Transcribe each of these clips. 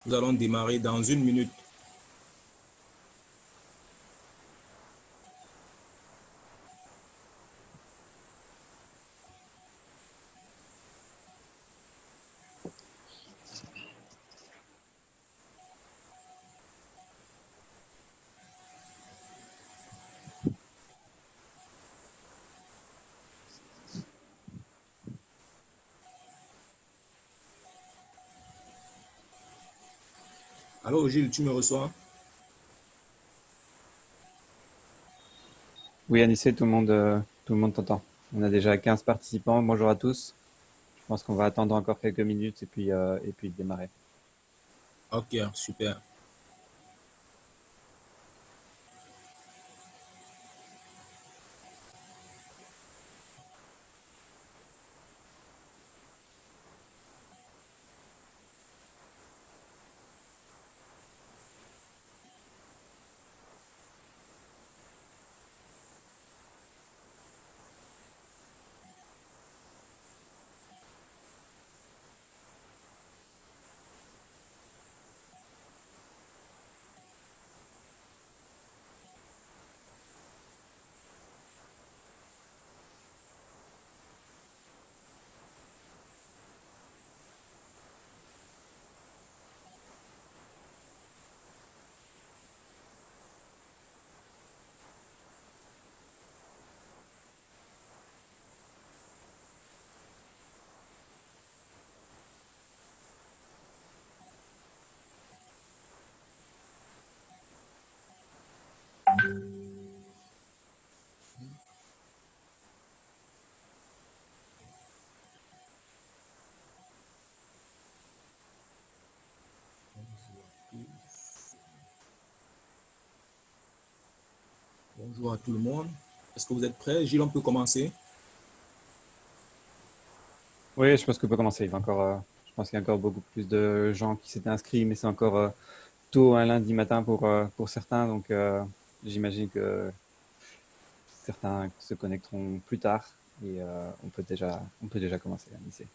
Nous allons démarrer dans 1 minute. Allô, Gilles, tu me reçois? Oui, Anissé, tout le monde t'entend. On a déjà 15 participants. Bonjour à tous. Je pense qu'on va attendre encore quelques minutes et puis démarrer. Ok, super. Bonjour à tout le monde. Est-ce que vous êtes prêts? Gilles, on peut commencer? Oui, je pense qu'on peut commencer. Je pense qu'il y a encore beaucoup plus de gens qui s'étaient inscrits, mais c'est encore tôt un lundi matin pour certains. Donc, j'imagine que certains se connecteront plus tard et on peut déjà commencer, Anissé.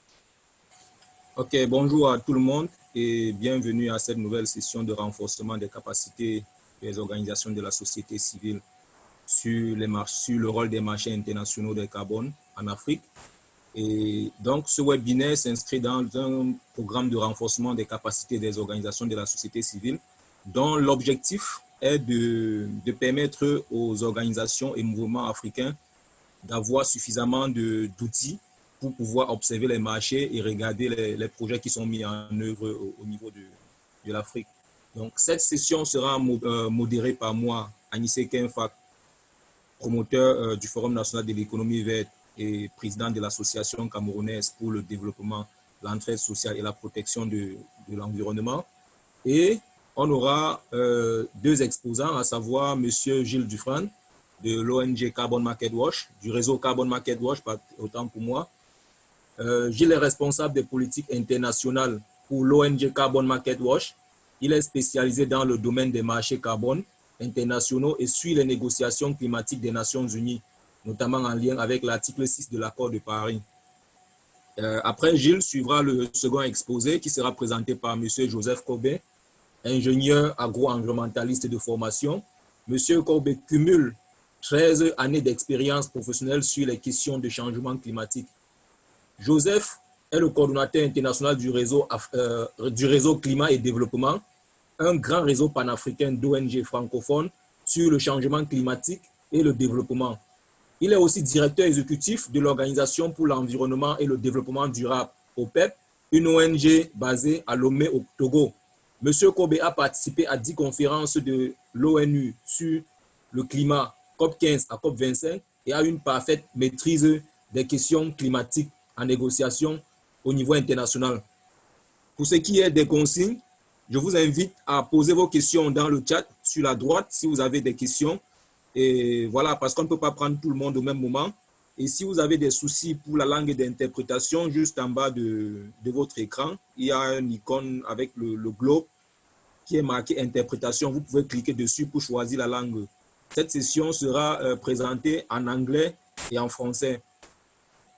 Ok, bonjour à tout le monde et bienvenue à cette nouvelle session de renforcement des capacités des organisations de la société civile sur le rôle des marchés internationaux de carbone en Afrique. Et donc, ce webinaire s'inscrit dans un programme de renforcement des capacités des organisations de la société civile dont l'objectif est de permettre aux organisations et mouvements africains d'avoir suffisamment d'outils pour pouvoir observer les marchés et regarder les projets qui sont mis en œuvre au niveau de l'Afrique. Donc, cette session sera modérée par moi, Anissé Kenfak, promoteur du Forum national de l'économie verte et président de l'association camerounaise pour le développement, l'entraide sociale et la protection de l'environnement. Et on aura deux exposants, à savoir M. Gilles Dufresne de l'ONG Carbon Market Watch, du réseau Carbon Market Watch, autant pour moi. Gilles est responsable des politiques internationales pour l'ONG Carbon Market Watch. Il est spécialisé dans le domaine des marchés carbone internationaux et suit les négociations climatiques des Nations Unies, notamment en lien avec l'article 6 de l'accord de Paris. Après Gilles suivra le second exposé qui sera présenté par M. Joseph Kobé, ingénieur agro-environnementaliste de formation. M. Kobé cumule 13 années d'expérience professionnelle sur les questions de changement climatique. Joseph est le coordonnateur international du réseau Climat et Développement, un grand réseau panafricain d'ONG francophones sur le changement climatique et le développement. Il est aussi directeur exécutif de l'Organisation pour l'environnement et le développement durable, OPEP, une ONG basée à Lomé au Togo. Monsieur Kobé a participé à 10 conférences de l'ONU sur le climat, COP15 à COP25, et a une parfaite maîtrise des questions climatiques en négociation au niveau international. Pour ce qui est des consignes, je vous invite à poser vos questions dans le chat sur la droite si vous avez des questions. Et voilà, parce qu'on ne peut pas prendre tout le monde au même moment. Et si vous avez des soucis pour la langue d'interprétation, juste en bas de votre écran, il y a une icône avec le globe qui est marqué interprétation. Vous pouvez cliquer dessus pour choisir la langue. Cette session sera présentée en anglais et en français.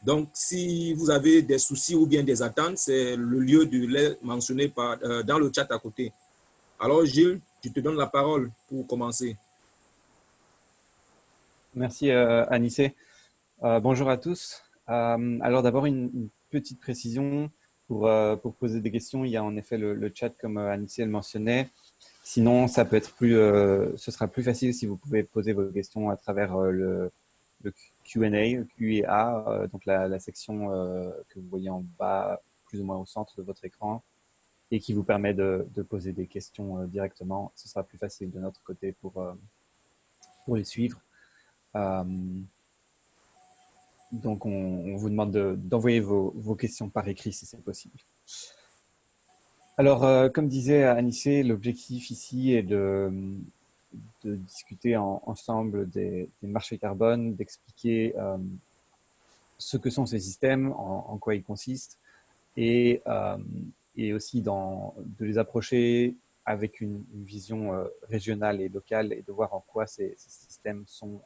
Donc, si vous avez des soucis ou bien des attentes, c'est le lieu de les mentionner dans le chat à côté. Alors, Gilles, je te donne la parole pour commencer. Merci Anissé. Bonjour à tous. Alors d'abord une petite précision pour poser des questions. Il y a en effet le chat comme Anissé le mentionnait. Sinon, ça peut être ce sera plus facile si vous pouvez poser vos questions à travers le Q&A, Q&A, donc la section que vous voyez en bas, plus ou moins au centre de votre écran, et qui vous permet de poser des questions directement. Ce sera plus facile de notre côté pour les suivre. Donc, on vous demande d'envoyer vos questions par écrit si c'est possible. Alors, comme disait Anissé, l'objectif ici est de discuter ensemble des marchés carbone, d'expliquer ce que sont ces systèmes, en quoi ils consistent, et aussi de les approcher avec une vision régionale et locale et de voir en quoi ces systèmes sont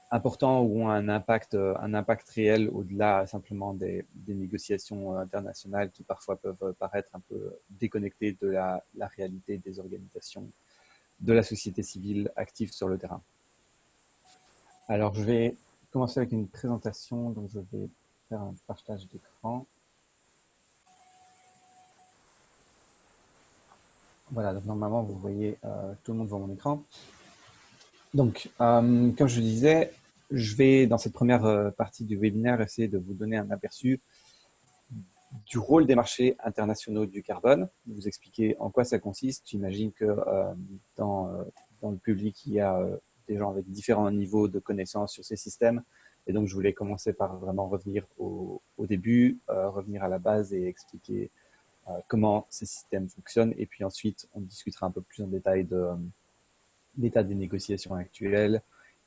importants ou ont un impact réel au-delà simplement des négociations internationales qui parfois peuvent paraître un peu déconnectées de la réalité des organisations de la société civile active sur le terrain. Alors, je vais commencer avec une présentation, donc je vais faire un partage d'écran. Voilà, donc normalement, vous voyez tout le monde voit mon écran. Donc, comme je disais, je vais, dans cette première partie du webinaire, essayer de vous donner un aperçu du rôle des marchés internationaux du carbone, vous expliquer en quoi ça consiste. J'imagine que dans le public, il y a des gens avec différents niveaux de connaissances sur ces systèmes. Et donc, je voulais commencer par vraiment revenir au début, revenir à la base et expliquer comment ces systèmes fonctionnent. Et puis ensuite, on discutera un peu plus en détail de l'état des négociations actuelles.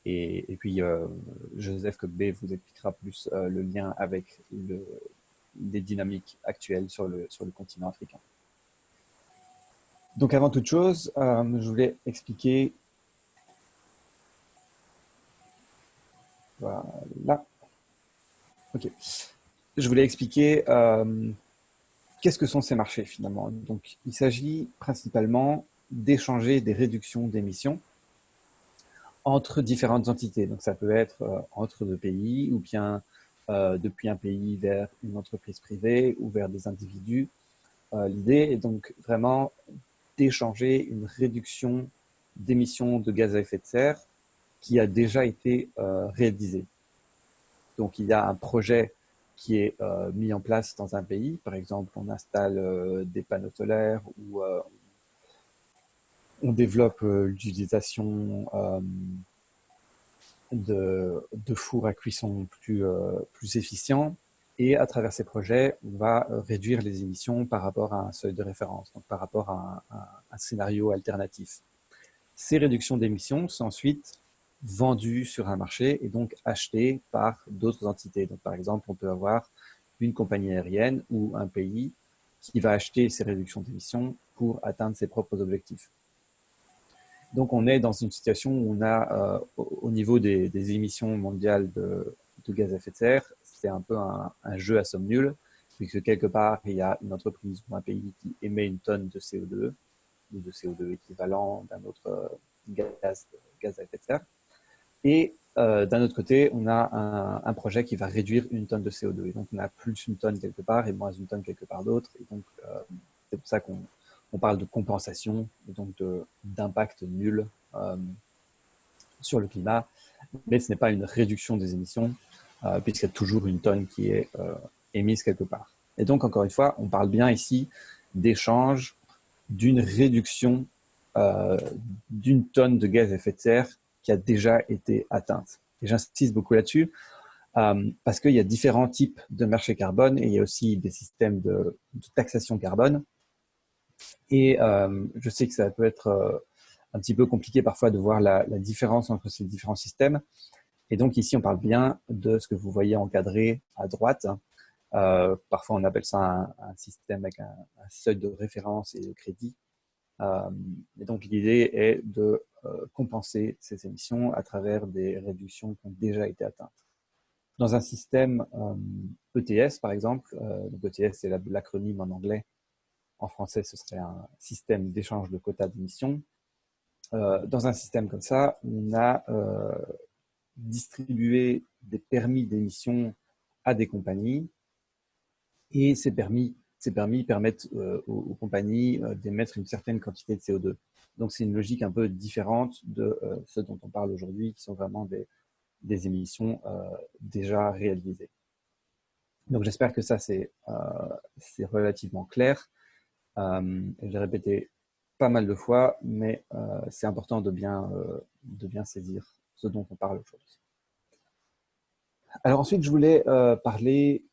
Et puis, Joseph Kogbe vous expliquera plus le lien avec des dynamiques actuelles sur le continent africain. Donc, avant toute chose, je voulais expliquer... Voilà. OK. Je voulais expliquer qu'est-ce que sont ces marchés, finalement. Donc, il s'agit principalement d'échanger des réductions d'émissions entre différentes entités. Donc, ça peut être entre deux pays ou bien depuis un pays vers une entreprise privée ou vers des individus. L'idée est donc vraiment d'échanger une réduction d'émissions de gaz à effet de serre qui a déjà été réalisée. Donc, il y a un projet qui est mis en place dans un pays. Par exemple, on installe des panneaux solaires ou on développe l'utilisation de fours à cuisson plus efficients. Et à travers ces projets, on va réduire les émissions par rapport à un seuil de référence, donc par rapport à un scénario alternatif. Ces réductions d'émissions sont ensuite vendues sur un marché et donc achetées par d'autres entités. Donc, par exemple, on peut avoir une compagnie aérienne ou un pays qui va acheter ces réductions d'émissions pour atteindre ses propres objectifs. Donc, on est dans une situation où on a, au niveau des émissions mondiales de gaz à effet de serre, c'est un peu un jeu à somme nulle, puisque quelque part, il y a une entreprise ou un pays qui émet une tonne de CO2, ou de CO2 équivalent d'un autre gaz à effet de serre. Et d'un autre côté, on a un projet qui va réduire une tonne de CO2. Et donc, on a plus une tonne quelque part et moins une tonne quelque part d'autre. Et donc, c'est pour ça qu'on parle de compensation et donc d'impact nul sur le climat. Mais ce n'est pas une réduction des émissions, puisqu'il y a toujours une tonne qui est émise quelque part. Et donc, encore une fois, on parle bien ici d'échange d'une réduction d'une tonne de gaz à effet de serre qui a déjà été atteinte. Et j'insiste beaucoup là-dessus parce qu'il y a différents types de marchés carbone et il y a aussi des systèmes de taxation carbone. Et je sais que ça peut être un petit peu compliqué parfois de voir la différence entre ces différents systèmes. Et donc ici, on parle bien de ce que vous voyez encadré à droite. Parfois, on appelle ça un système avec un seuil de référence et de crédit. Et donc, l'idée est de compenser ces émissions à travers des réductions qui ont déjà été atteintes. Dans un système ETS, par exemple, donc ETS, c'est l'acronyme en anglais. En français, ce serait un système d'échange de quotas d'émissions. Dans un système comme ça, on a distribué des permis d'émission à des compagnies et ces permis permettent aux compagnies d'émettre une certaine quantité de CO2. Donc, c'est une logique un peu différente de ce dont on parle aujourd'hui, qui sont vraiment des émissions déjà réalisées. Donc, j'espère que ça, c'est relativement clair. Je l'ai répété pas mal de fois, mais c'est important de bien saisir ce dont on parle aujourd'hui. Alors ensuite, je voulais parler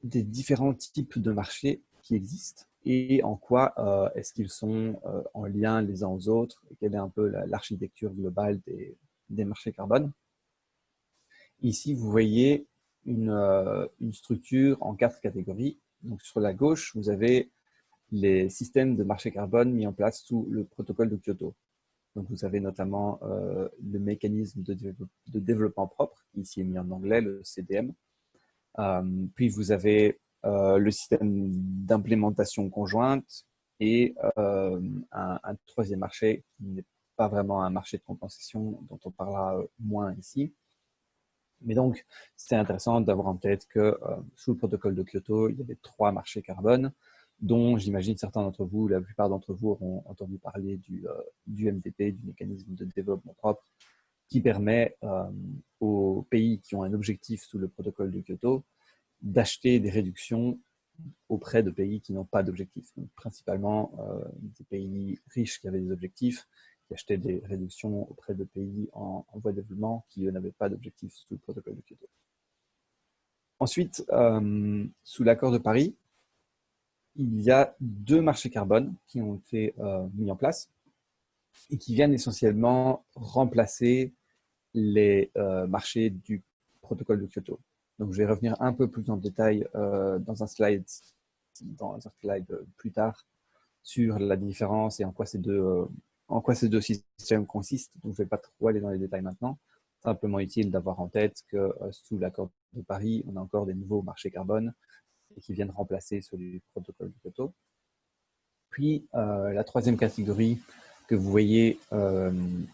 des différents types de marchés qui existent et en quoi est-ce qu'ils sont en lien les uns aux autres et quelle est un peu l'architecture globale des marchés carbone. Ici, vous voyez une structure en 4 catégories. Donc sur la gauche, vous avez les systèmes de marché carbone mis en place sous le protocole de Kyoto. Donc vous avez notamment le mécanisme de développement propre, qui ici est mis en anglais, le CDM. Puis vous avez le système d'implémentation conjointe et un troisième marché qui n'est pas vraiment un marché de compensation dont on parlera moins ici. Mais donc, c'est intéressant d'avoir en tête que sous le protocole de Kyoto, il y avait 3 marchés carbone, dont j'imagine certains d'entre vous, la plupart d'entre vous auront entendu parler du MDP, du mécanisme de développement propre, qui permet aux pays qui ont un objectif sous le protocole de Kyoto d'acheter des réductions auprès de pays qui n'ont pas d'objectif. Principalement des pays riches qui avaient des objectifs, qui achetaient des réductions auprès de pays en voie de développement qui n'avaient pas d'objectif sous le protocole de Kyoto. Ensuite, sous l'accord de Paris, il y a 2 marchés carbone qui ont été mis en place et qui viennent essentiellement remplacer les marchés du protocole de Kyoto. Donc, je vais revenir un peu plus en détail dans un slide plus tard sur la différence et en quoi ces deux systèmes consistent. Donc, je ne vais pas trop aller dans les détails maintenant. Simplement utile d'avoir en tête que sous l'accord de Paris, on a encore des nouveaux marchés carbone et qui viennent remplacer ceux du protocole de Kyoto. Puis, la troisième catégorie que vous voyez,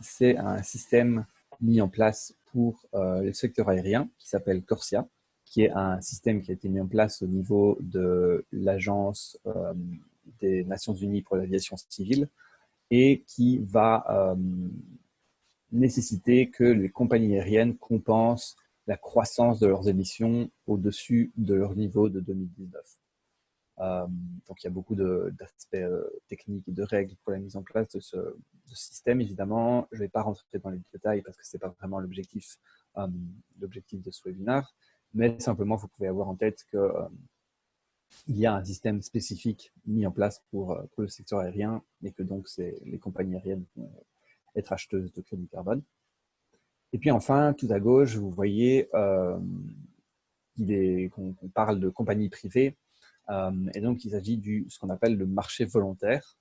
c'est un système mis en place pour le secteur aérien qui s'appelle CORSIA, qui est un système qui a été mis en place au niveau de l'Agence des Nations Unies pour l'aviation civile et qui va nécessiter que les compagnies aériennes compensent la croissance de leurs émissions au-dessus de leur niveau de 2019. Donc, il y a beaucoup d'aspects techniques et de règles pour la mise en place de ce système. Évidemment, je ne vais pas rentrer dans les détails parce que ce n'est pas vraiment l'objectif de ce webinaire, mais simplement, vous pouvez avoir en tête qu'il y a un système spécifique mis en place pour le secteur aérien et que donc les compagnies aériennes vont être acheteuses de crédits carbone. Et puis enfin, tout à gauche, vous voyez qu'on parle de compagnies privées. Et donc, il s'agit de ce qu'on appelle le marché volontaire.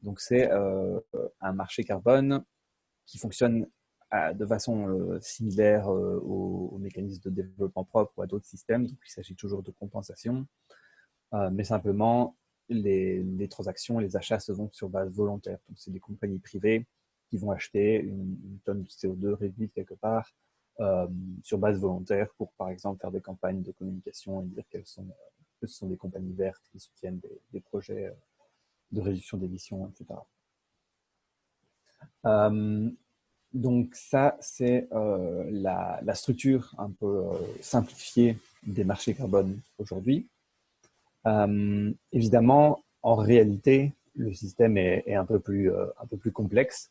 Donc, c'est un marché carbone qui fonctionne de façon similaire au mécanisme de développement propre ou à d'autres systèmes. Donc, il s'agit toujours de compensation, mais simplement, les transactions, les achats se font sur base volontaire. Donc, c'est des compagnies privées qui vont acheter une tonne de CO2 réduite quelque part sur base volontaire pour, par exemple, faire des campagnes de communication et dire que ce sont des compagnies vertes qui soutiennent des projets de réduction d'émissions, etc. Donc ça, c'est la structure un peu simplifiée des marchés carbone aujourd'hui. Évidemment, en réalité, le système est un peu plus complexe.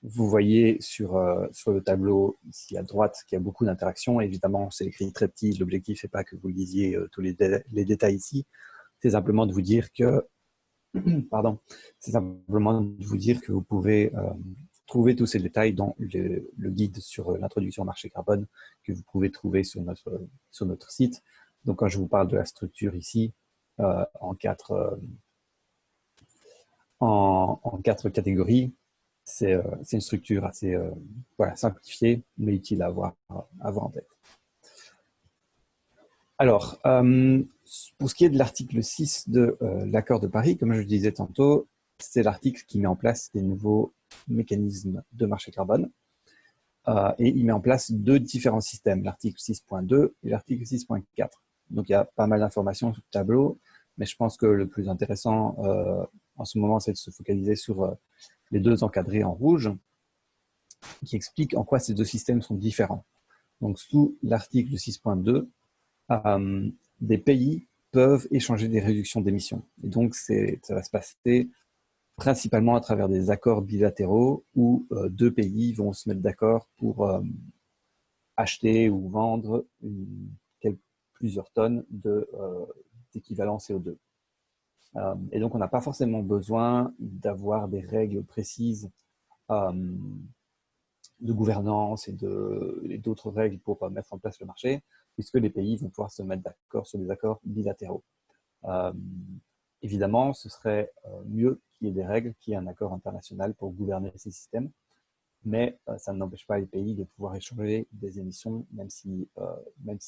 Vous voyez sur le tableau ici à droite qu'il y a beaucoup d'interactions. Évidemment, c'est écrit très petit. L'objectif n'est pas que vous lisiez tous les détails ici. C'est simplement de vous dire que, pardon, c'est simplement de vous dire que vous pouvez trouver tous ces détails dans le guide sur l'introduction au marché carbone que vous pouvez trouver sur notre site. Donc, quand je vous parle de la structure ici, en quatre catégories, c'est une structure assez simplifiée, mais utile à avoir en tête. Alors, pour ce qui est de l'article 6 de l'accord de Paris, comme je le disais tantôt, c'est l'article qui met en place des nouveaux mécanismes de marché carbone. Et il met en place deux différents systèmes, l'article 6.2 et l'article 6.4. Donc, il y a pas mal d'informations sur le tableau, mais je pense que le plus intéressant en ce moment, c'est de se focaliser sur les deux encadrés en rouge, qui expliquent en quoi ces deux systèmes sont différents. Donc, sous l'article 6.2, des pays peuvent échanger des réductions d'émissions. Et donc, ça va se passer principalement à travers des accords bilatéraux où deux pays vont se mettre d'accord pour acheter ou vendre plusieurs tonnes d'équivalent CO2. Et donc, on n'a pas forcément besoin d'avoir des règles précises de gouvernance et d'autres règles pour mettre en place le marché, puisque les pays vont pouvoir se mettre d'accord sur des accords bilatéraux. Évidemment, ce serait mieux qu'il y ait des règles, qu'il y ait un accord international pour gouverner ces systèmes, mais ça n'empêche pas les pays de pouvoir échanger des émissions, même s'il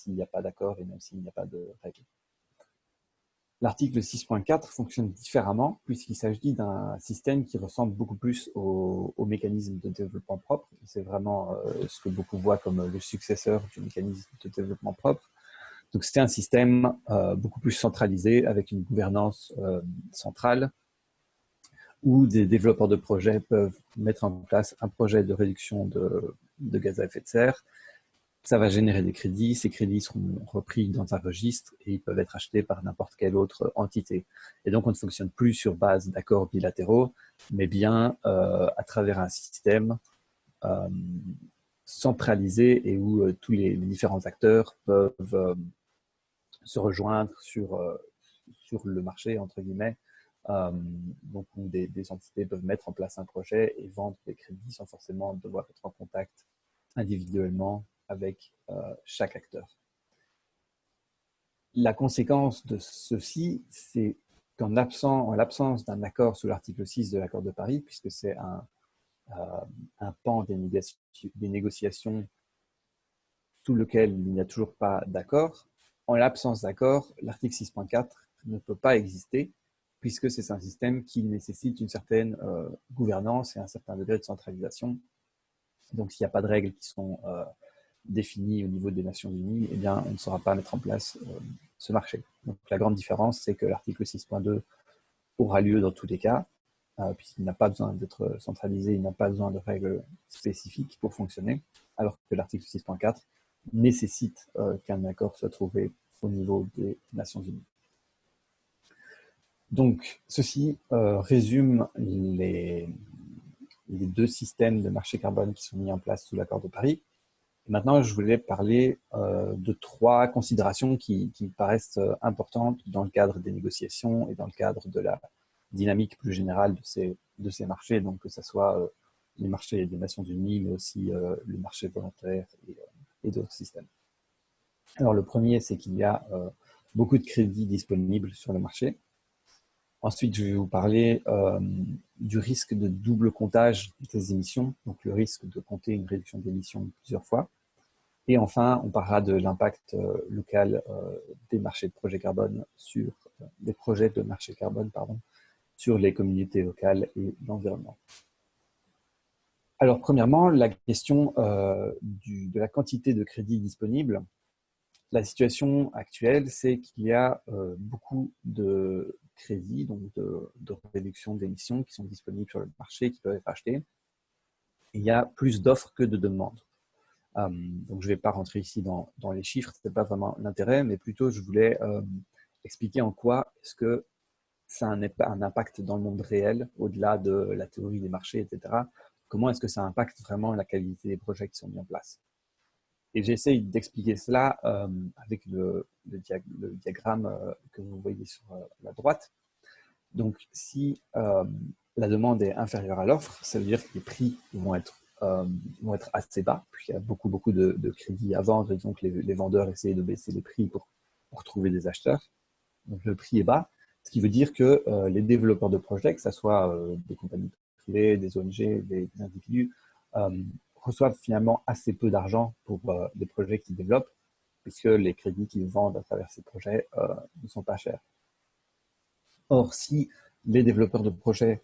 n'y a pas d'accord et même s'il n'y a pas de règles. L'article 6.4 fonctionne différemment puisqu'il s'agit d'un système qui ressemble beaucoup plus au mécanisme de développement propre. C'est vraiment ce que beaucoup voient comme le successeur du mécanisme de développement propre. Donc, c'était un système beaucoup plus centralisé avec une gouvernance centrale où des développeurs de projets peuvent mettre en place un projet de réduction de gaz à effet de serre. Ça va générer des crédits. Ces crédits seront repris dans un registre et ils peuvent être achetés par n'importe quelle autre entité. Et donc, on ne fonctionne plus sur base d'accords bilatéraux, mais bien à travers un système centralisé et où tous les différents acteurs peuvent se rejoindre sur le marché, entre guillemets, donc où des entités peuvent mettre en place un projet et vendre des crédits sans forcément devoir être en contact individuellement avec chaque acteur. La conséquence de ceci, c'est qu'en l'absence d'un accord sous l'article 6 de l'accord de Paris, puisque c'est un pan des négociations sous lequel il n'y a toujours pas d'accord, en l'absence d'accord, l'article 6.4 ne peut pas exister, puisque c'est un système qui nécessite une certaine gouvernance et un certain degré de centralisation. Donc, s'il n'y a pas de règles qui sont définies au niveau des Nations Unies, eh bien, on ne saura pas mettre en place ce marché. Donc, la grande différence, c'est que l'article 6.2 aura lieu dans tous les cas, puisqu'il n'a pas besoin d'être centralisé, il n'a pas besoin de règles spécifiques pour fonctionner, alors que l'article 6.4 nécessite qu'un accord soit trouvé au niveau des Nations Unies. Donc, ceci résume les deux systèmes de marché carbone qui sont mis en place sous l'accord de Paris. Et maintenant, je voulais parler de trois considérations qui me paraissent importantes dans le cadre des négociations et dans le cadre de la dynamique plus générale de ces marchés, donc que ce soit les marchés des Nations Unies, mais aussi le marché volontaire et d'autres systèmes. Alors, le premier, c'est qu'il y a beaucoup de crédits disponibles sur le marché. Ensuite, je vais vous parler du risque de double comptage des émissions, donc le risque de compter une réduction d'émissions plusieurs fois. Et enfin, on parlera de l'impact local des marchés de projets carbone sur des projets de marché carbone, pardon, sur les communautés locales et l'environnement. Alors, premièrement, la question de la quantité de crédits disponibles. La situation actuelle, c'est qu'il y a beaucoup de crédits, donc de réduction d'émissions qui sont disponibles sur le marché, qui peuvent être achetés. Et il y a plus d'offres que de demandes. Donc, je ne vais pas rentrer ici dans les chiffres, ce n'est pas vraiment l'intérêt, mais plutôt je voulais expliquer en quoi est-ce que ça a un impact dans le monde réel, au-delà de la théorie des marchés, etc. Comment est-ce que ça impacte vraiment la qualité des projets qui sont mis en place? Et j'essaye d'expliquer cela avec le diagramme que vous voyez sur la droite. Donc, si la demande est inférieure à l'offre, ça veut dire que les prix vont être assez bas, puisqu'il y a beaucoup de crédits à vendre, et donc les vendeurs essayent de baisser les prix pour trouver des acheteurs. Donc, le prix est bas, ce qui veut dire que les développeurs de projets, que ce soit des compagnies privées, des ONG, des individus, reçoivent finalement assez peu d'argent pour les projets qu'ils développent. puisque les crédits qu'ils vendent à travers ces projets ne sont pas chers. Or, si les développeurs de projets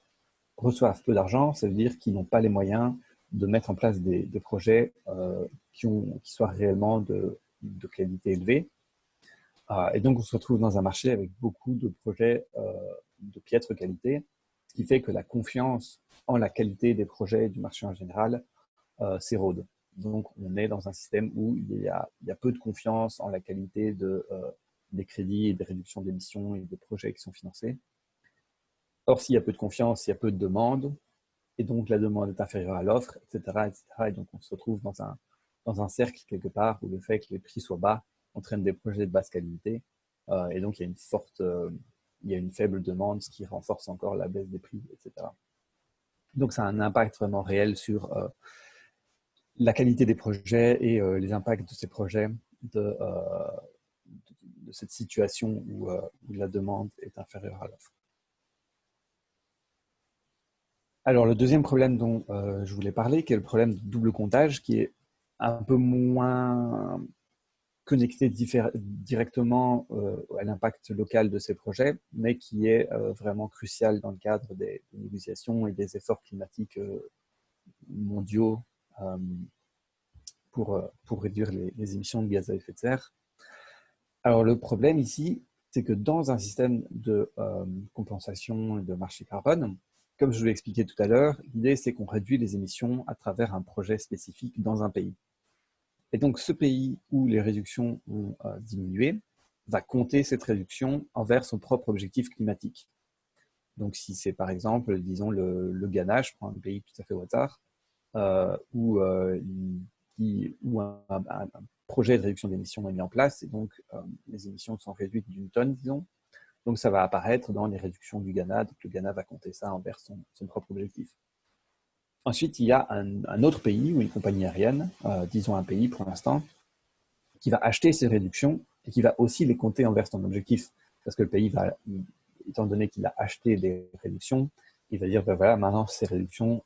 reçoivent peu d'argent, ça veut dire qu'ils n'ont pas les moyens de mettre en place des projets qui soient réellement de qualité élevée. Et donc, on se retrouve dans un marché avec beaucoup de projets de piètre qualité, ce qui fait que la confiance en la qualité des projets du marché en général s'érode. Donc, on est dans un système où il y a peu de confiance en la qualité des crédits et des réductions d'émissions et des projets qui sont financés. Or, s'il y a peu de confiance, il y a peu de demande, et donc la demande est inférieure à l'offre, etc., etc. Et donc, on se retrouve dans un cercle quelque part où le fait que les prix soient bas entraîne des projets de basse qualité. Et donc, il y a une faible demande, ce qui renforce encore la baisse des prix, etc. Donc, ça a un impact vraiment réel sur la qualité des projets et les impacts de ces projets de cette situation où la demande est inférieure à l'offre. Alors, le deuxième problème dont je voulais parler, qui est le problème de double comptage, qui est un peu moins connecté directement à l'impact local de ces projets, mais qui est vraiment crucial dans le cadre des négociations et des efforts climatiques mondiaux pour réduire les émissions de gaz à effet de serre. Alors, le problème ici, c'est que dans un système de compensation et de marché carbone, comme je vous l'ai expliqué tout à l'heure, l'idée, c'est qu'on réduit les émissions à travers un projet spécifique dans un pays. Et donc, ce pays où les réductions ont diminué va compter cette réduction envers son propre objectif climatique. Donc, si c'est par exemple, disons, le Ghana, je prends un pays tout à fait au hasard, où un projet de réduction d'émissions est mis en place, et donc les émissions sont réduites d'une tonne, disons. Donc, ça va apparaître dans les réductions du Ghana. Donc, le Ghana va compter ça envers son propre objectif. Ensuite, il y a un autre pays ou une compagnie aérienne, disons un pays pour l'instant, qui va acheter ces réductions et qui va aussi les compter envers son objectif. Parce que le pays va, étant donné qu'il a acheté des réductions, il va dire, ben voilà, maintenant ces réductions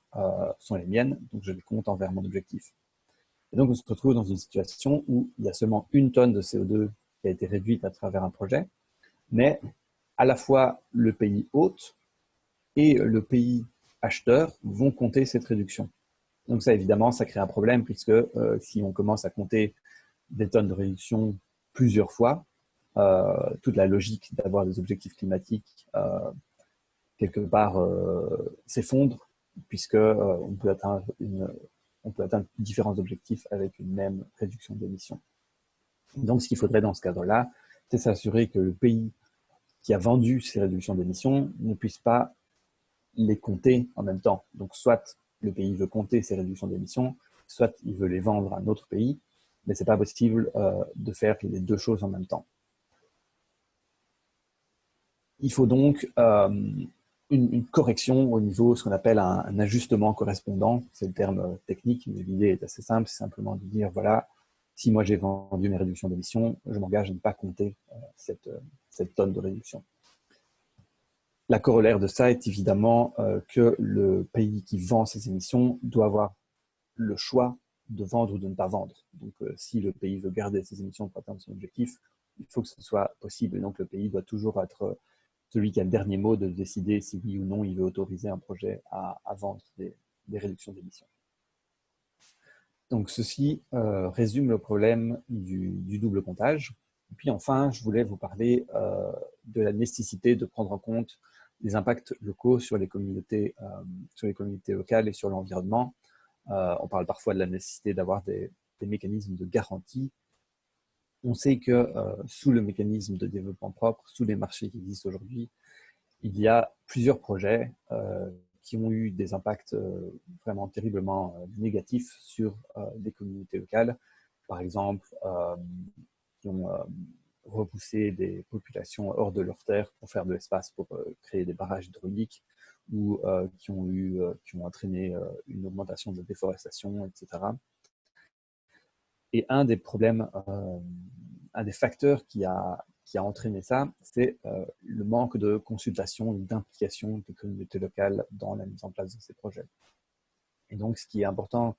sont les miennes, donc je les compte envers mon objectif. Et donc on se retrouve dans une situation où il y a seulement une tonne de CO2 qui a été réduite à travers un projet, mais à la fois le pays hôte et le pays acheteur vont compter cette réduction. Donc ça, évidemment, ça crée un problème, puisque si on commence à compter des tonnes de réduction plusieurs fois, toute la logique d'avoir des objectifs climatiques quelque part s'effondre, puisque on peut atteindre différents objectifs avec une même réduction d'émissions. Donc, ce qu'il faudrait dans ce cadre-là, c'est s'assurer que le pays qui a vendu ces réductions d'émissions ne puisse pas les compter en même temps. Donc, soit le pays veut compter ces réductions d'émissions, soit il veut les vendre à un autre pays, mais ce n'est pas possible de faire les deux choses en même temps. Il faut donc une correction au niveau, ce qu'on appelle un ajustement correspondant. C'est le terme technique, mais l'idée est assez simple, c'est simplement de dire, voilà, si moi j'ai vendu mes réductions d'émissions, je m'engage à ne pas compter cette tonne de réduction. La corollaire de ça est évidemment que le pays qui vend ces émissions doit avoir le choix de vendre ou de ne pas vendre. Donc, si le pays veut garder ses émissions pour atteindre son objectif, il faut que ce soit possible. Et donc, le pays doit toujours être celui qui a le dernier mot de décider si oui ou non il veut autoriser un projet à vendre des réductions d'émissions. Donc, ceci résume le problème du double comptage. Et puis enfin, je voulais vous parler de la nécessité de prendre en compte les impacts locaux sur les communautés locales et sur l'environnement. On parle parfois de la nécessité d'avoir des mécanismes de garantie. On sait que sous le mécanisme de développement propre, sous les marchés qui existent aujourd'hui, il y a plusieurs projets qui ont eu des impacts vraiment terriblement négatifs sur des communautés locales. Par exemple, qui ont repoussé des populations hors de leurs terres pour faire de l'espace pour créer des barrages hydrauliques, ou qui ont entraîné une augmentation de la déforestation, etc. Et un des problèmes, un des facteurs qui a entraîné ça, c'est le manque de consultation et d'implication des communautés locales dans la mise en place de ces projets. Et donc, ce qui est important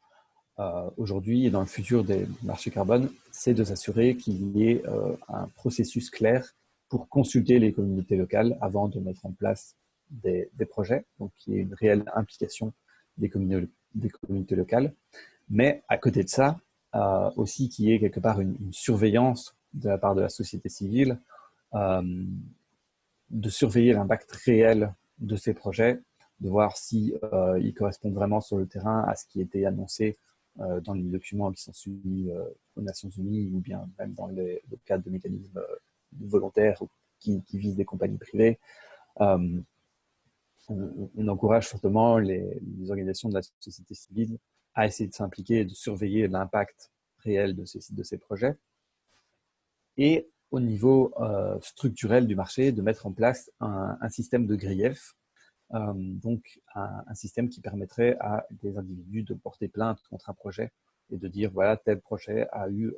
aujourd'hui et dans le futur des marchés carbone, c'est de s'assurer qu'il y ait un processus clair pour consulter les communautés locales avant de mettre en place des projets, donc qu'il y ait une réelle implication des communautés locales. Mais à côté de ça, aussi qu'il y ait quelque part une surveillance de la part de la société civile, de surveiller l'impact réel de ces projets, de voir si ils correspondent vraiment sur le terrain à ce qui était annoncé dans les documents qui sont soumis aux Nations Unies ou bien même dans le cadre de mécanismes volontaires qui visent des compagnies privées. On encourage fortement les organisations de la société civile à essayer de s'impliquer et de surveiller l'impact réel de ces projets. Et au niveau structurel du marché, de mettre en place un système de grief, donc un système qui permettrait à des individus de porter plainte contre un projet et de dire voilà, tel projet a eu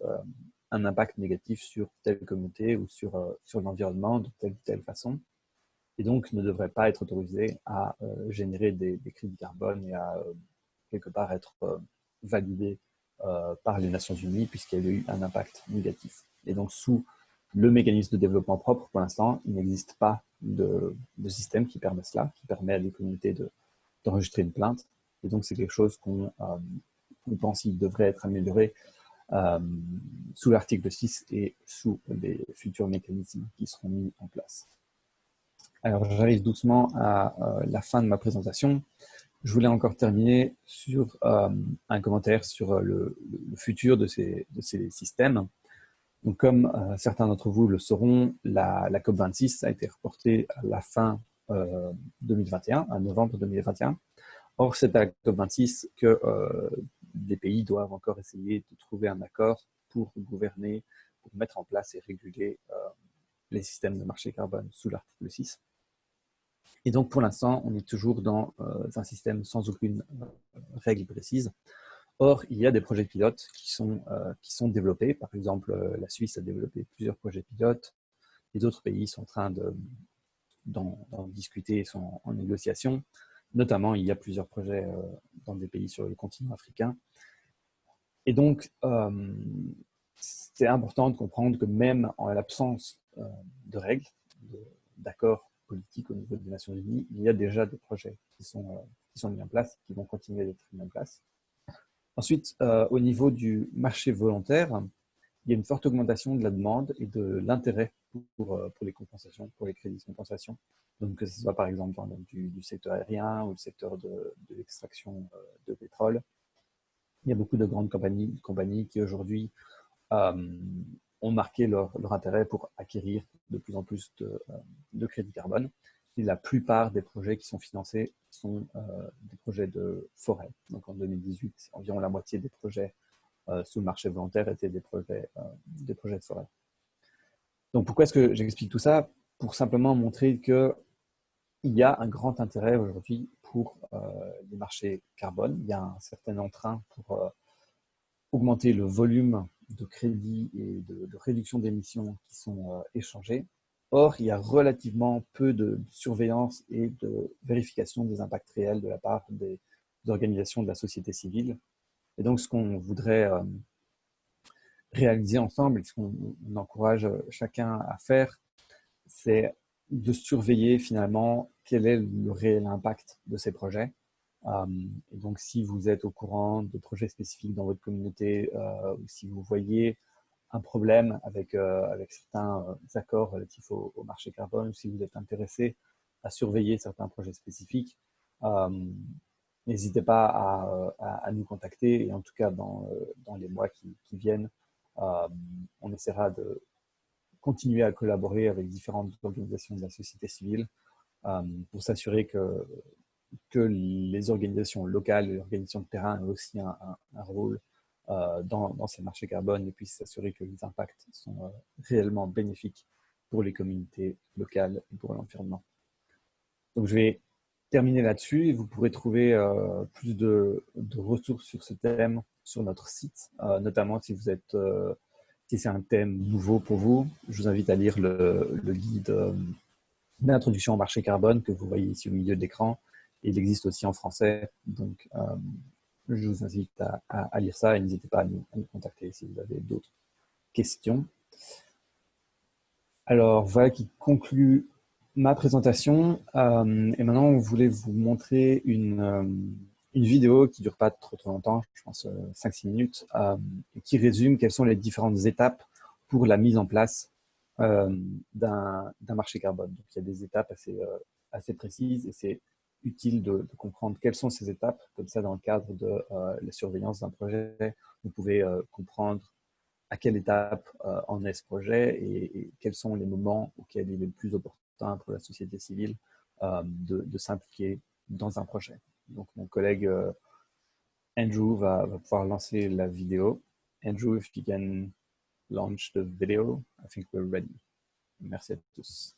un impact négatif sur telle communauté ou sur l'environnement de telle ou telle façon, et donc ne devrait pas être autorisé à générer des crédits carbone et à quelque part être validé par les Nations Unies puisqu'il y a eu un impact négatif. Et donc sous le mécanisme de développement propre, pour l'instant, il n'existe pas de système qui permet cela, qui permet à des communautés d'enregistrer une plainte. Et donc, c'est quelque chose qu'on pense qu'il devrait être amélioré sous l'article 6 et sous les futurs mécanismes qui seront mis en place. Alors, j'arrive doucement à la fin de ma présentation. Je voulais encore terminer sur un commentaire sur le futur de ces systèmes. Donc, comme certains d'entre vous le sauront, la COP26 a été reportée à la fin 2021, à novembre 2021. Or, c'est à la COP26 que les pays doivent encore essayer de trouver un accord pour gouverner, pour mettre en place et réguler les systèmes de marché carbone sous l'article 6. Et donc, pour l'instant, on est toujours dans un système sans aucune règle précise. Or, il y a des projets pilotes qui sont développés. Par exemple, la Suisse a développé plusieurs projets pilotes. Les autres pays sont en train d'en discuter, sont en négociation. Notamment, il y a plusieurs projets dans des pays sur le continent africain. Et donc, c'est important de comprendre que même en l'absence de règles, d'accords politiques au niveau des Nations Unies, il y a déjà des projets qui sont mis en place, qui vont continuer d'être mis en place. Ensuite, au niveau du marché volontaire, il y a une forte augmentation de la demande et de l'intérêt pour les compensations, pour les crédits de compensation. Donc, que ce soit par exemple dans du secteur aérien ou le secteur de l'extraction de pétrole. Il y a beaucoup de grandes compagnies qui aujourd'hui ont marqué leur intérêt pour acquérir de plus en plus de crédits carbone. Et la plupart des projets qui sont financés sont des projets de forêt. Donc en 2018, environ la moitié des projets sous le marché volontaire étaient des projets de forêt. Donc pourquoi est-ce que j'explique tout ça? Pour simplement montrer qu'il y a un grand intérêt aujourd'hui pour les marchés carbone. Il y a un certain entrain pour augmenter le volume de crédits et de réduction d'émissions qui sont échangés. Or, il y a relativement peu de surveillance et de vérification des impacts réels de la part des organisations de la société civile. Et donc, ce qu'on voudrait réaliser ensemble, et ce qu'on encourage chacun à faire, c'est de surveiller finalement quel est le réel impact de ces projets. Et donc, si vous êtes au courant de projets spécifiques dans votre communauté, ou si vous voyez un problème avec certains accords relatifs au marché carbone, ou si vous êtes intéressé à surveiller certains projets spécifiques, n'hésitez pas à nous contacter. Et en tout cas, dans les mois qui viennent, on essaiera de continuer à collaborer avec différentes organisations de la société civile pour s'assurer que les organisations locales et les organisations de terrain ont aussi un rôle dans ces marchés carbone et puissent s'assurer que les impacts sont réellement bénéfiques pour les communautés locales et pour l'environnement. Donc, je vais terminer là-dessus et vous pourrez trouver plus de ressources sur ce thème sur notre site, notamment si c'est un thème nouveau pour vous. Je vous invite à lire le guide d'introduction au marché carbone que vous voyez ici au milieu de l'écran. Il existe aussi en français, donc je vous invite à lire ça et n'hésitez pas à nous contacter si vous avez d'autres questions. Alors, voilà qui conclut ma présentation. Et maintenant, on voulait vous montrer une vidéo qui ne dure pas trop longtemps, je pense 5-6 minutes, qui résume quelles sont les différentes étapes pour la mise en place d'un marché carbone. Donc, il y a des étapes assez précises et c'est utile de comprendre quelles sont ces étapes. Comme ça, dans le cadre de la surveillance d'un projet, vous pouvez comprendre à quelle étape en est ce projet et quels sont les moments auxquels il est le plus opportun pour la société civile de s'impliquer dans un projet. Donc, mon collègue Andrew va pouvoir lancer la vidéo. Andrew, if you can launch the video, I think we're ready. Merci à tous.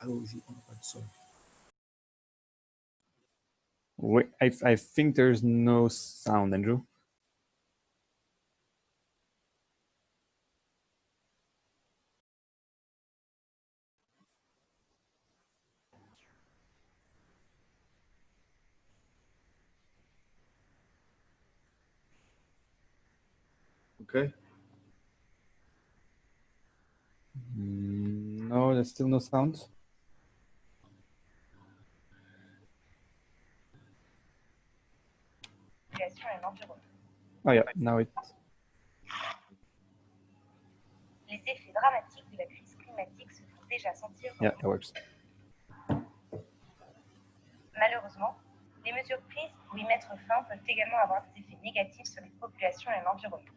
Allô, on n'a pas de son. Wait, I think there's no sound, Andrew. Okay. No, there's still no sound. Oh yeah, now it. Les effets dramatiques de la crise climatique se font déjà sentir. Yeah, that works. Malheureusement, les mesures prises pour y mettre fin peuvent également avoir des effets négatifs sur les populations et l'environnement.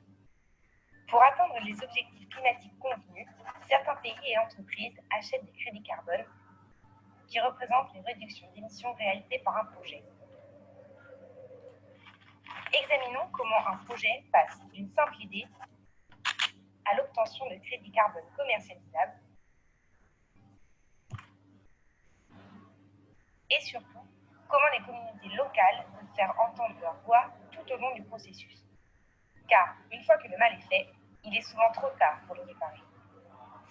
Pour atteindre les objectifs climatiques convenus, certains pays et entreprises achètent des crédits carbone qui représentent les réductions d'émissions réalisées par un projet. Examinons comment un projet passe d'une simple idée à l'obtention de crédits carbone commercialisables et surtout comment les communautés locales peuvent faire entendre leur voix tout au long du processus. Car une fois que le mal est fait, il est souvent trop tard pour le réparer.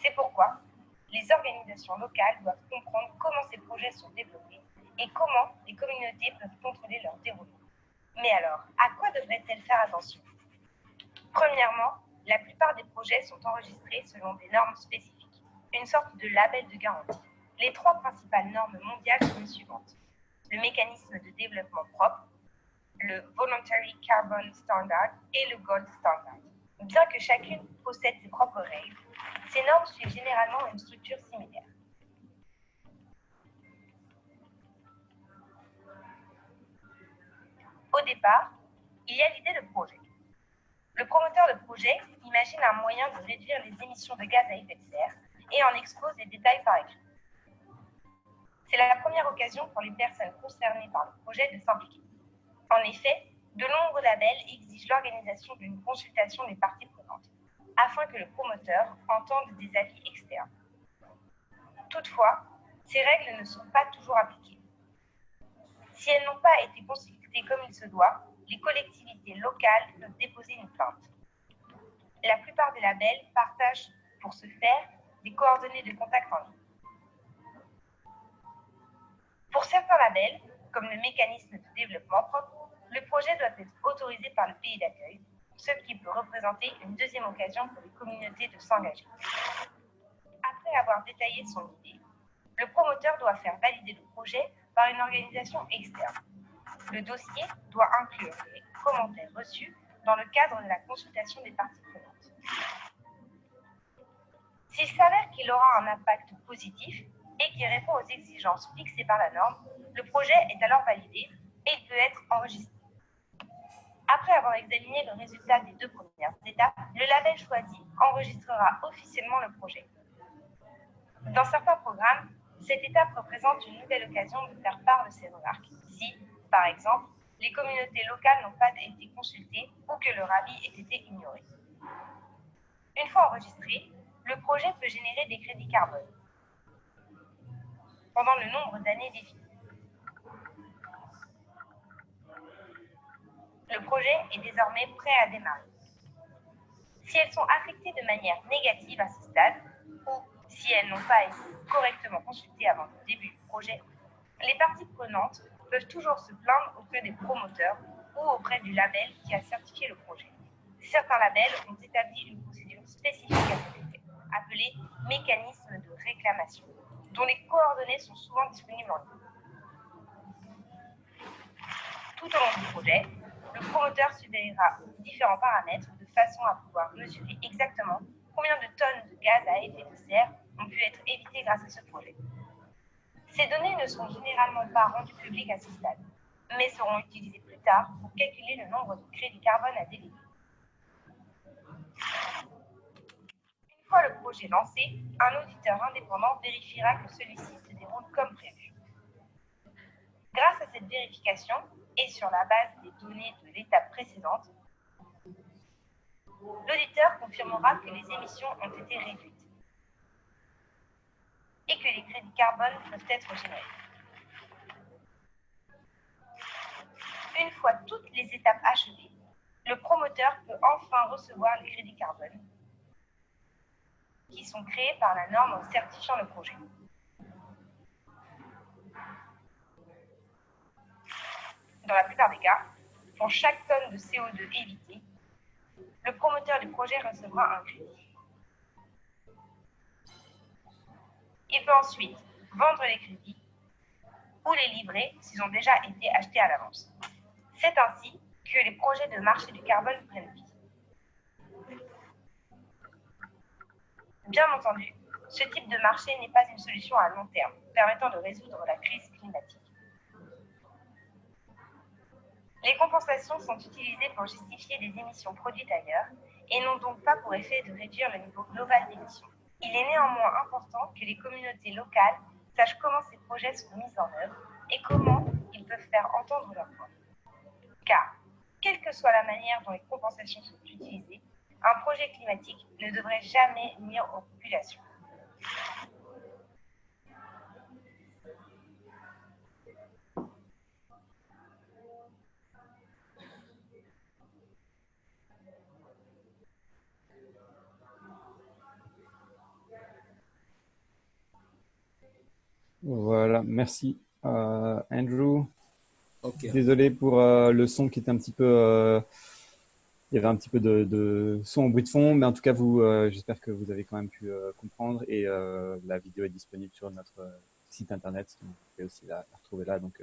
C'est pourquoi les organisations locales doivent comprendre comment ces projets sont développés et comment les communautés peuvent contrôler leur déroulement. Mais alors, à quoi devraient-elles faire attention? Premièrement, la plupart des projets sont enregistrés selon des normes spécifiques, une sorte de label de garantie. Les trois principales normes mondiales sont les suivantes: le mécanisme de développement propre, le Voluntary Carbon Standard et le Gold Standard. Bien que chacune possède ses propres règles, ces normes suivent généralement une structure similaire. Au départ, il y a l'idée de projet. Le promoteur de projet imagine un moyen de réduire les émissions de gaz à effet de serre et en expose les détails par écrit. C'est la première occasion pour les personnes concernées par le projet de s'impliquer. En effet, de nombreux labels exigent l'organisation d'une consultation des parties prenantes, afin que le promoteur entende des avis externes. Toutefois, ces règles ne sont pas toujours appliquées. Si elles n'ont pas été consultées comme il se doit, les collectivités locales peuvent déposer une plainte. La plupart des labels partagent pour ce faire des coordonnées de contact en ligne. Pour certains labels, comme le mécanisme de développement propre, le projet doit être autorisé par le pays d'accueil, ce qui peut représenter une deuxième occasion pour les communautés de s'engager. Après avoir détaillé son idée, le promoteur doit faire valider le projet par une organisation externe. Le dossier doit inclure les commentaires reçus dans le cadre de la consultation des parties prenantes. S'il s'avère qu'il aura un impact positif et qu'il répond aux exigences fixées par la norme, le projet est alors validé et il peut être enregistré. Après avoir examiné le résultat des deux premières étapes, le label choisi enregistrera officiellement le projet. Dans certains programmes, cette étape représente une nouvelle occasion de faire part de ses remarques. Si, par exemple, les communautés locales n'ont pas été consultées ou que leur avis ait été ignoré. Une fois enregistré, le projet peut générer des crédits carbone pendant le nombre d'années défini. Le projet est désormais prêt à démarrer. Si elles sont affectées de manière négative à ce stade, ou si elles n'ont pas été correctement consultées avant le début du projet, les parties prenantes peuvent toujours se plaindre auprès des promoteurs ou auprès du label qui a certifié le projet. Certains labels ont établi une procédure spécifique à cet effet, appelée mécanisme de réclamation, dont les coordonnées sont souvent disponibles en ligne. Tout au long du projet, le promoteur surveillera différents paramètres de façon à pouvoir mesurer exactement combien de tonnes de gaz à effet de serre ont pu être évitées grâce à ce projet. Ces données ne seront généralement pas rendues publiques à ce stade, mais seront utilisées plus tard pour calculer le nombre de crédits carbone à déléguer. Une fois le projet lancé, un auditeur indépendant vérifiera que celui-ci se déroule comme prévu. Grâce à cette vérification, et sur la base des données de l'étape précédente, l'auditeur confirmera que les émissions ont été réduites et que les crédits carbone peuvent être générés. Une fois toutes les étapes achevées, le promoteur peut enfin recevoir les crédits carbone qui sont créés par la norme certifiant le projet. Dans la plupart des cas, pour chaque tonne de CO2 évitée, le promoteur du projet recevra un crédit. Il peut ensuite vendre les crédits ou les livrer s'ils ont déjà été achetés à l'avance. C'est ainsi que les projets de marché du carbone prennent vie. Bien entendu, ce type de marché n'est pas une solution à long terme, permettant de résoudre la crise climatique. Les compensations sont utilisées pour justifier des émissions produites ailleurs et n'ont donc pas pour effet de réduire le niveau global d'émissions. Il est néanmoins important que les communautés locales sachent comment ces projets sont mis en œuvre et comment ils peuvent faire entendre leur voix. Car, quelle que soit la manière dont les compensations sont utilisées, un projet climatique ne devrait jamais nuire aux populations. Voilà, merci Andrew. Ok. Désolé pour le son qui était un petit peu... il y avait un petit peu de son au bruit de fond, mais en tout cas, j'espère que vous avez quand même pu comprendre. Et la vidéo est disponible sur notre site internet. Donc vous pouvez aussi la retrouver là, donc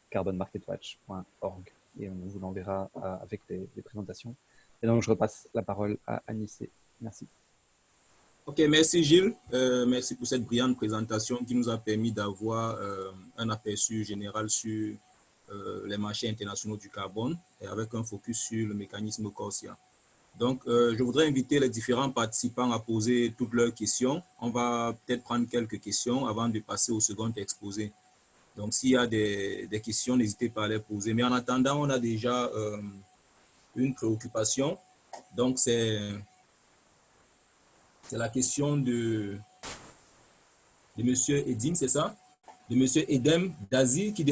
carbonmarketwatch.org. Et on vous l'enverra avec les présentations. Et donc, je repasse la parole à Anissé. Merci. Ok, merci Gilles. Merci pour cette brillante présentation qui nous a permis d'avoir un aperçu général sur les marchés internationaux du carbone et avec un focus sur le mécanisme CORSIA. Donc, je voudrais inviter les différents participants à poser toutes leurs questions. On va peut-être prendre quelques questions avant de passer au second exposé. Donc, s'il y a des questions, n'hésitez pas à les poser. Mais en attendant, on a déjà une préoccupation. Donc, c'est la question de M. Edim, c'est ça? De M. Edem d'Asie qui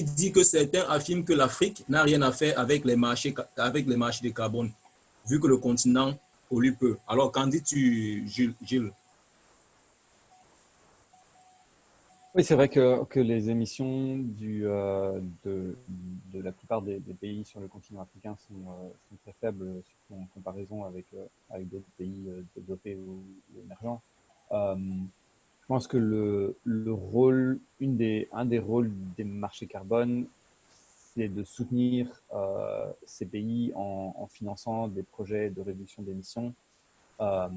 dit que certains affirment que l'Afrique n'a rien à faire avec les marchés de carbone, vu que le continent pollue peu. Alors, qu'en dis-tu, Gilles? Oui, c'est vrai que les émissions de la plupart des pays sur le continent africain sont très faibles, surtout en comparaison avec d'autres pays développés ou émergents. Je pense que un des rôles des marchés carbone, c'est de soutenir ces pays en finançant des projets de réduction d'émissions euh,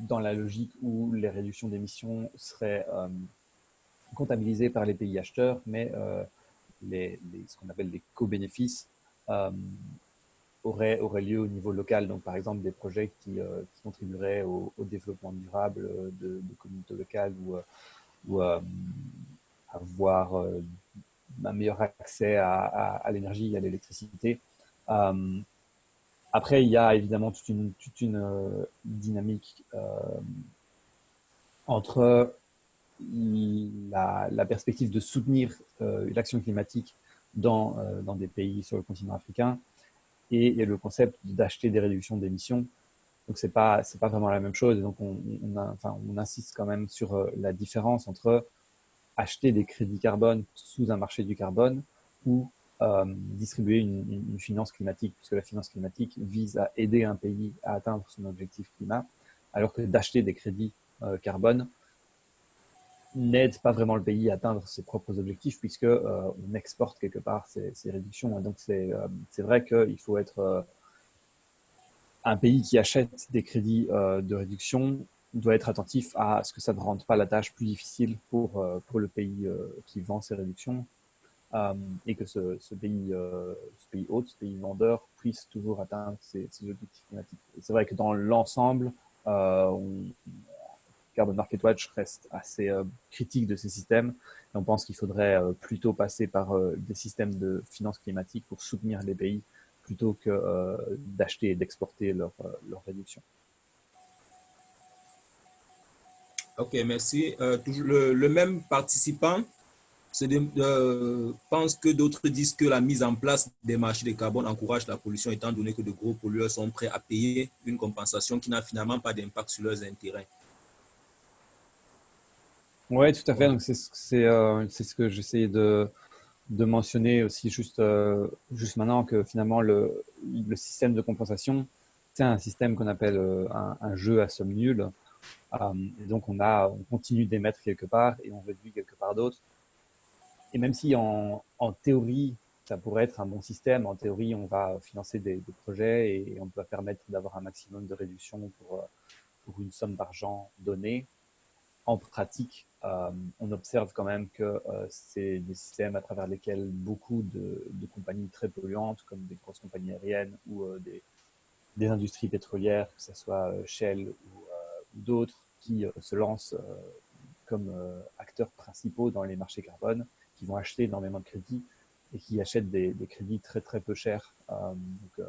dans la logique où les réductions d'émissions seraient comptabilisées par les pays acheteurs, mais ce qu'on appelle les co-bénéfices auraient lieu au niveau local. Donc, par exemple, des projets qui contribueraient au développement durable de communautés locales ou avoir un meilleur accès à l'énergie et à l'électricité. Après, il y a évidemment toute une dynamique entre la perspective de soutenir l'action climatique dans des pays sur le continent africain. Et il y a le concept d'acheter des réductions d'émissions. Donc, c'est pas vraiment la même chose. Et donc, on insiste quand même sur la différence entre acheter des crédits carbone sous un marché du carbone ou distribuer une finance climatique, puisque la finance climatique vise à aider un pays à atteindre son objectif climat, alors que d'acheter des crédits carbone n'aide pas vraiment le pays à atteindre ses propres objectifs, puisque on exporte quelque part ces réductions. Et donc, c'est vrai qu'il faut être un pays qui achète des crédits de réduction doit être attentif à ce que ça ne rende pas la tâche plus difficile pour le pays qui vend ces réductions et que ce pays hôte, ce pays vendeur puisse toujours atteindre ses objectifs climatiques. C'est vrai que dans l'ensemble, Carbon Market Watch reste assez critique de ces systèmes et on pense qu'il faudrait plutôt passer par des systèmes de finance climatique pour soutenir les pays plutôt que d'acheter et d'exporter leur réduction. Ok, merci. Toujours le même participant pense que d'autres disent que la mise en place des marchés de carbone encourage la pollution, étant donné que de gros pollueurs sont prêts à payer une compensation qui n'a finalement pas d'impact sur leurs intérêts. Oui, tout à fait. Donc, c'est ce que j'essayais de mentionner aussi juste maintenant, que finalement, le système de compensation, c'est un système qu'on appelle un jeu à somme nulle. Et donc, on continue d'émettre quelque part et on réduit quelque part d'autre. Et même si en théorie, ça pourrait être un bon système, en théorie, on va financer des projets et on peut permettre d'avoir un maximum de réduction pour une somme d'argent donnée. En pratique, on observe quand même que c'est des systèmes à travers lesquels beaucoup de compagnies très polluantes, comme des grosses compagnies aériennes ou des industries pétrolières, que ce soit Shell ou d'autres, qui se lancent comme acteurs principaux dans les marchés carbone, qui vont acheter énormément de crédits et qui achètent des crédits très très peu chers. Donc,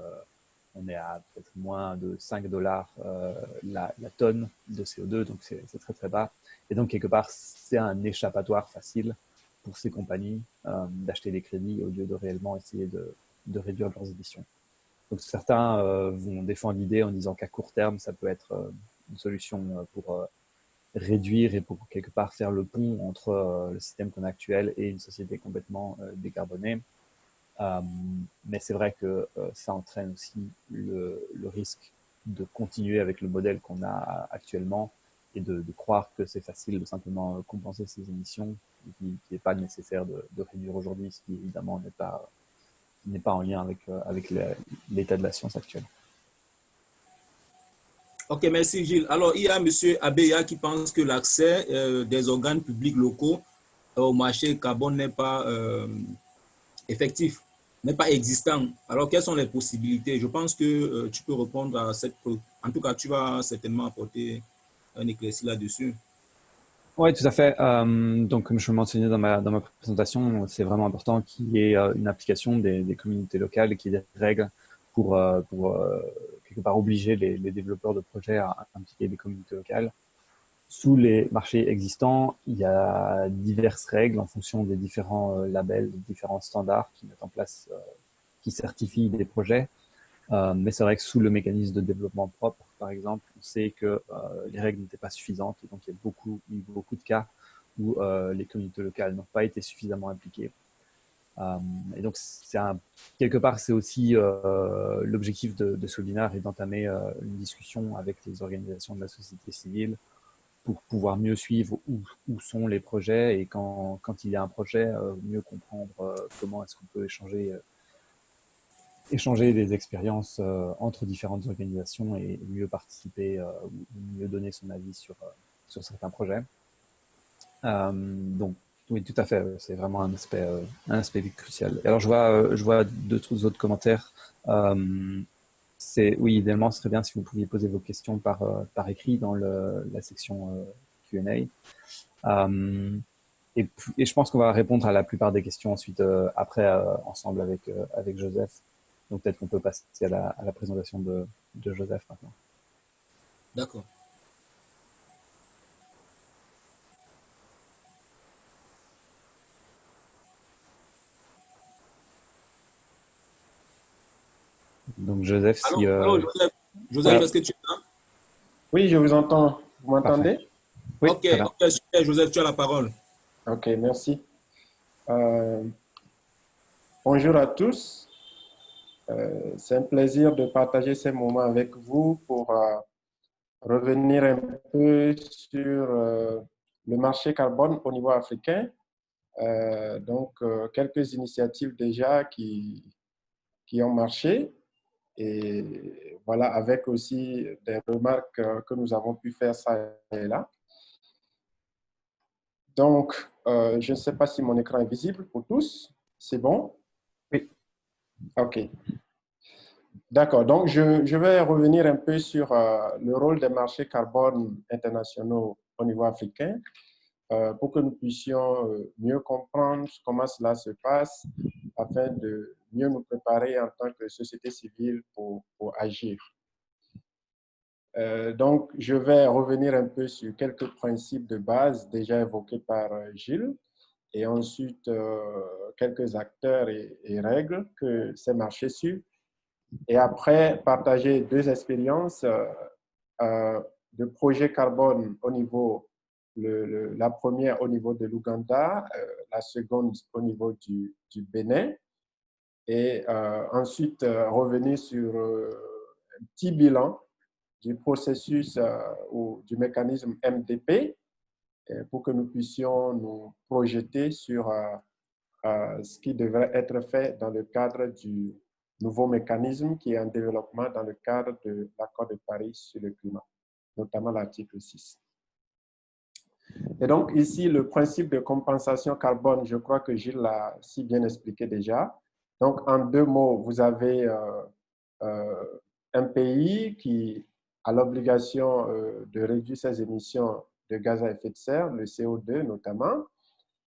on est à peut-être moins de 5 dollars la tonne de CO2, donc c'est très très bas. Et donc, quelque part, c'est un échappatoire facile pour ces compagnies d'acheter des crédits au lieu de réellement essayer de réduire leurs émissions. Donc, certains vont défendre l'idée en disant qu'à court terme, ça peut être une solution pour réduire et pour quelque part faire le pont entre le système qu'on a actuel et une société complètement décarbonée. Mais c'est vrai que ça entraîne aussi le risque de continuer avec le modèle qu'on a actuellement et de croire que c'est facile de simplement compenser ces émissions et qu'il n'est pas nécessaire de réduire aujourd'hui, ce qui évidemment n'est pas en lien avec l'état de la science actuelle. Ok, merci Gilles. Alors, il y a M. Abeya qui pense que l'accès des organes publics locaux au marché carbone n'est pas effectif, n'est pas existant. Alors, quelles sont les possibilités? Je pense que tu peux répondre à cette... En tout cas, tu vas certainement apporter un éclairci là-dessus. Oui, tout à fait. Donc, comme je le mentionnais dans ma présentation, c'est vraiment important qu'il y ait une application des communautés locales et qu'il y ait des règles pour quelque part obliger les développeurs de projets à impliquer des communautés locales. Sous les marchés existants, il y a diverses règles en fonction des différents labels, des différents standards qui mettent en place, qui certifient des projets. Mais c'est vrai que sous le mécanisme de développement propre, par exemple, on sait que les règles n'étaient pas suffisantes et donc il y a eu beaucoup de cas où les communautés locales n'ont pas été suffisamment impliquées. Et donc, quelque part, c'est aussi l'objectif de Solinar est d'entamer une discussion avec les organisations de la société civile pour pouvoir mieux suivre où sont les projets et quand il y a un projet, mieux comprendre comment est-ce qu'on peut échanger des expériences entre différentes organisations et mieux participer ou mieux donner son avis sur certains projets. Donc, oui, tout à fait, c'est vraiment un aspect crucial. Alors, je vois deux autres commentaires. Oui, idéalement, ce serait bien si vous pouviez poser vos questions par écrit dans la section Q&A. Et je pense qu'on va répondre à la plupart des questions ensuite, après, ensemble avec Joseph. Donc peut-être qu'on peut passer à la présentation de Joseph maintenant. D'accord. Donc, Joseph, si... Allô, Joseph. Joseph, Oui, est-ce que tu es là? oui, je vous entends. Vous Parfait. m'entendez? Oui, Ok, très bien. ok, super, Joseph, tu as la parole. Ok, merci. Euh, Bonjour à tous. C'est un plaisir de partager ces moments avec vous pour revenir un peu sur le marché carbone au niveau africain. Quelques initiatives déjà qui ont marché et voilà, avec aussi des remarques que nous avons pu faire ça et là. Donc, je ne sais pas si mon écran est visible pour tous. C'est bon? Oui. OK. D'accord. Donc, je vais revenir un peu sur le rôle des marchés carbone internationaux au niveau africain pour que nous puissions mieux comprendre comment cela se passe afin de mieux nous préparer en tant que société civile pour agir. Donc, je vais revenir un peu sur quelques principes de base déjà évoqués par Gilles et ensuite quelques acteurs et règles que ces marchés suivent. Et après, partager deux expériences de projets carbone au niveau, la première au niveau de l'Ouganda, la seconde au niveau du Bénin. Et ensuite, revenir sur un petit bilan du processus ou du mécanisme MDP pour que nous puissions nous projeter sur ce qui devrait être fait dans le cadre du nouveau mécanisme qui est en développement dans le cadre de l'accord de Paris sur le climat, notamment l'article 6. Et donc ici, le principe de compensation carbone, je crois que Gilles l'a si bien expliqué déjà. Donc en deux mots, vous avez un pays qui a l'obligation de réduire ses émissions de gaz à effet de serre, le CO2 notamment,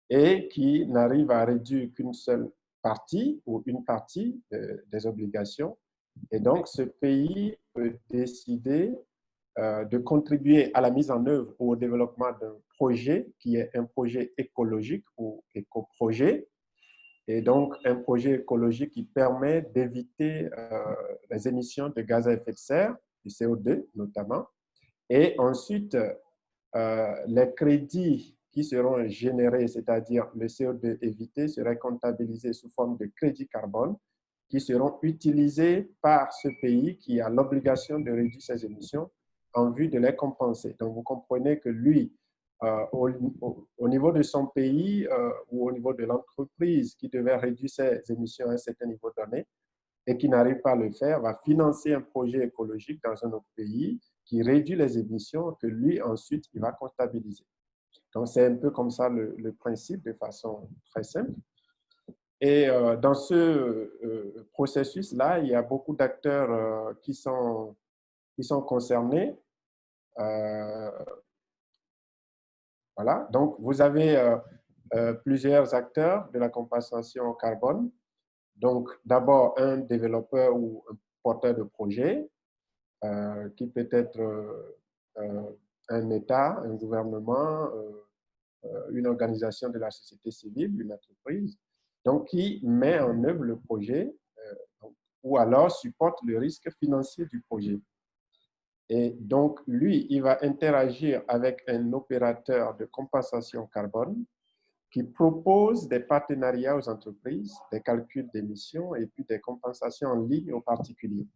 et qui n'arrive à réduire qu'une seule partie ou une partie des obligations. Et donc, ce pays peut décider de contribuer à la mise en œuvre ou au développement d'un projet qui est un projet écologique ou éco-projet. Et donc, un projet écologique qui permet d'éviter les émissions de gaz à effet de serre, du CO2 notamment. Et ensuite, les crédits qui seront générés, c'est-à-dire le CO2 évité, seraient comptabilisés sous forme de crédits carbone qui seront utilisés par ce pays qui a l'obligation de réduire ses émissions en vue de les compenser. Donc, vous comprenez que lui, au niveau de son pays ou au niveau de l'entreprise qui devait réduire ses émissions à un certain niveau donné et qui n'arrive pas à le faire, va financer un projet écologique dans un autre pays qui réduit les émissions que lui, ensuite, il va comptabiliser. Donc, c'est un peu comme ça le principe de façon très simple. Et dans ce processus-là, il y a beaucoup d'acteurs qui sont concernés. Voilà. Donc, vous avez plusieurs acteurs de la compensation au carbone. Donc, d'abord, un développeur ou un porteur de projet qui peut être un État, un gouvernement, une organisation de la société civile, une entreprise, donc qui met en œuvre le projet ou alors supporte le risque financier du projet. Et donc, lui, il va interagir avec un opérateur de compensation carbone qui propose des partenariats aux entreprises, des calculs d'émissions et puis des compensations en ligne aux particuliers.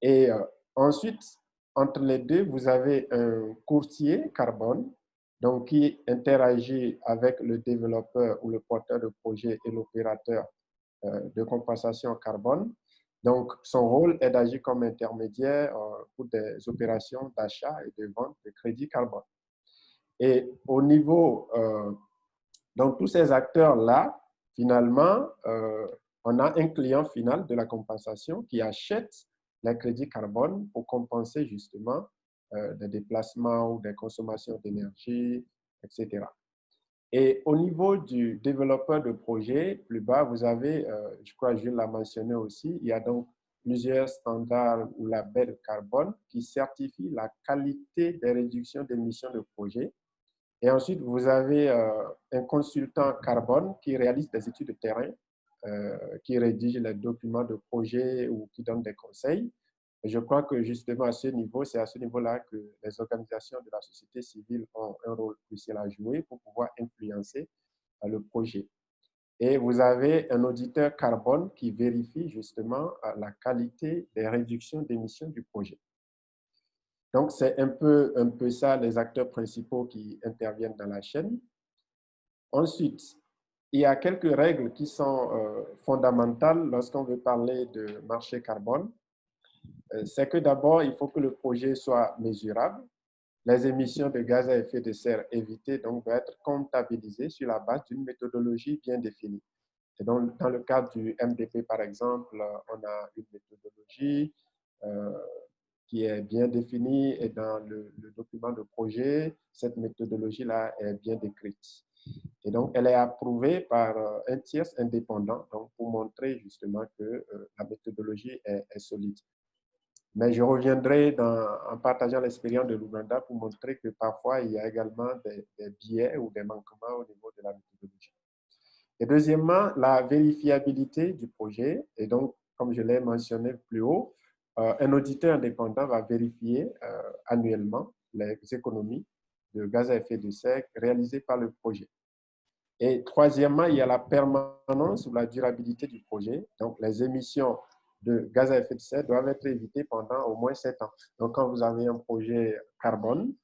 Et ensuite, entre les deux, vous avez un courtier carbone donc qui interagit avec le développeur ou le porteur de projet et l'opérateur de compensation carbone. Donc, son rôle est d'agir comme intermédiaire pour des opérations d'achat et de vente de crédits carbone. Et au niveau, donc tous ces acteurs-là, finalement, on a un client final de la compensation qui achète les crédits carbone pour compenser justement des déplacements ou des consommations d'énergie, etc. Et au niveau du développeur de projet, plus bas, vous avez, je crois que je l'ai mentionné aussi, il y a donc plusieurs standards ou labels carbone qui certifient la qualité des réductions d'émissions de projet. Et ensuite, vous avez un consultant carbone qui réalise des études de terrain qui rédige les documents de projet ou qui donne des conseils. Et je crois que justement à ce niveau, c'est à ce niveau-là que les organisations de la société civile ont un rôle crucial à jouer pour pouvoir influencer le projet. Et vous avez un auditeur carbone qui vérifie justement la qualité des réductions d'émissions du projet. Donc, c'est un peu ça les acteurs principaux qui interviennent dans la chaîne. Ensuite, il y a quelques règles qui sont fondamentales lorsqu'on veut parler de marché carbone. C'est que d'abord, il faut que le projet soit mesurable. Les émissions de gaz à effet de serre évitées donc, doivent être comptabilisées sur la base d'une méthodologie bien définie. Et donc, dans le cadre du MDP, par exemple, on a une méthodologie qui est bien définie et dans le document de projet, cette méthodologie-là est bien décrite. Et donc, elle est approuvée par un tiers indépendant donc, pour montrer justement que la méthodologie est solide. Mais je reviendrai en partageant l'expérience de l'Ouganda pour montrer que parfois, il y a également des biais ou des manquements au niveau de la méthodologie. Et deuxièmement, la vérifiabilité du projet. Et donc, comme je l'ai mentionné plus haut, un auditeur indépendant va vérifier annuellement les économies de gaz à effet de serre réalisées par le projet. Et troisièmement, il y a la permanence ou la durabilité du projet. Donc, les émissions de gaz à effet de serre doivent être évitées pendant au moins 7 ans. Donc, quand vous avez un projet carbone,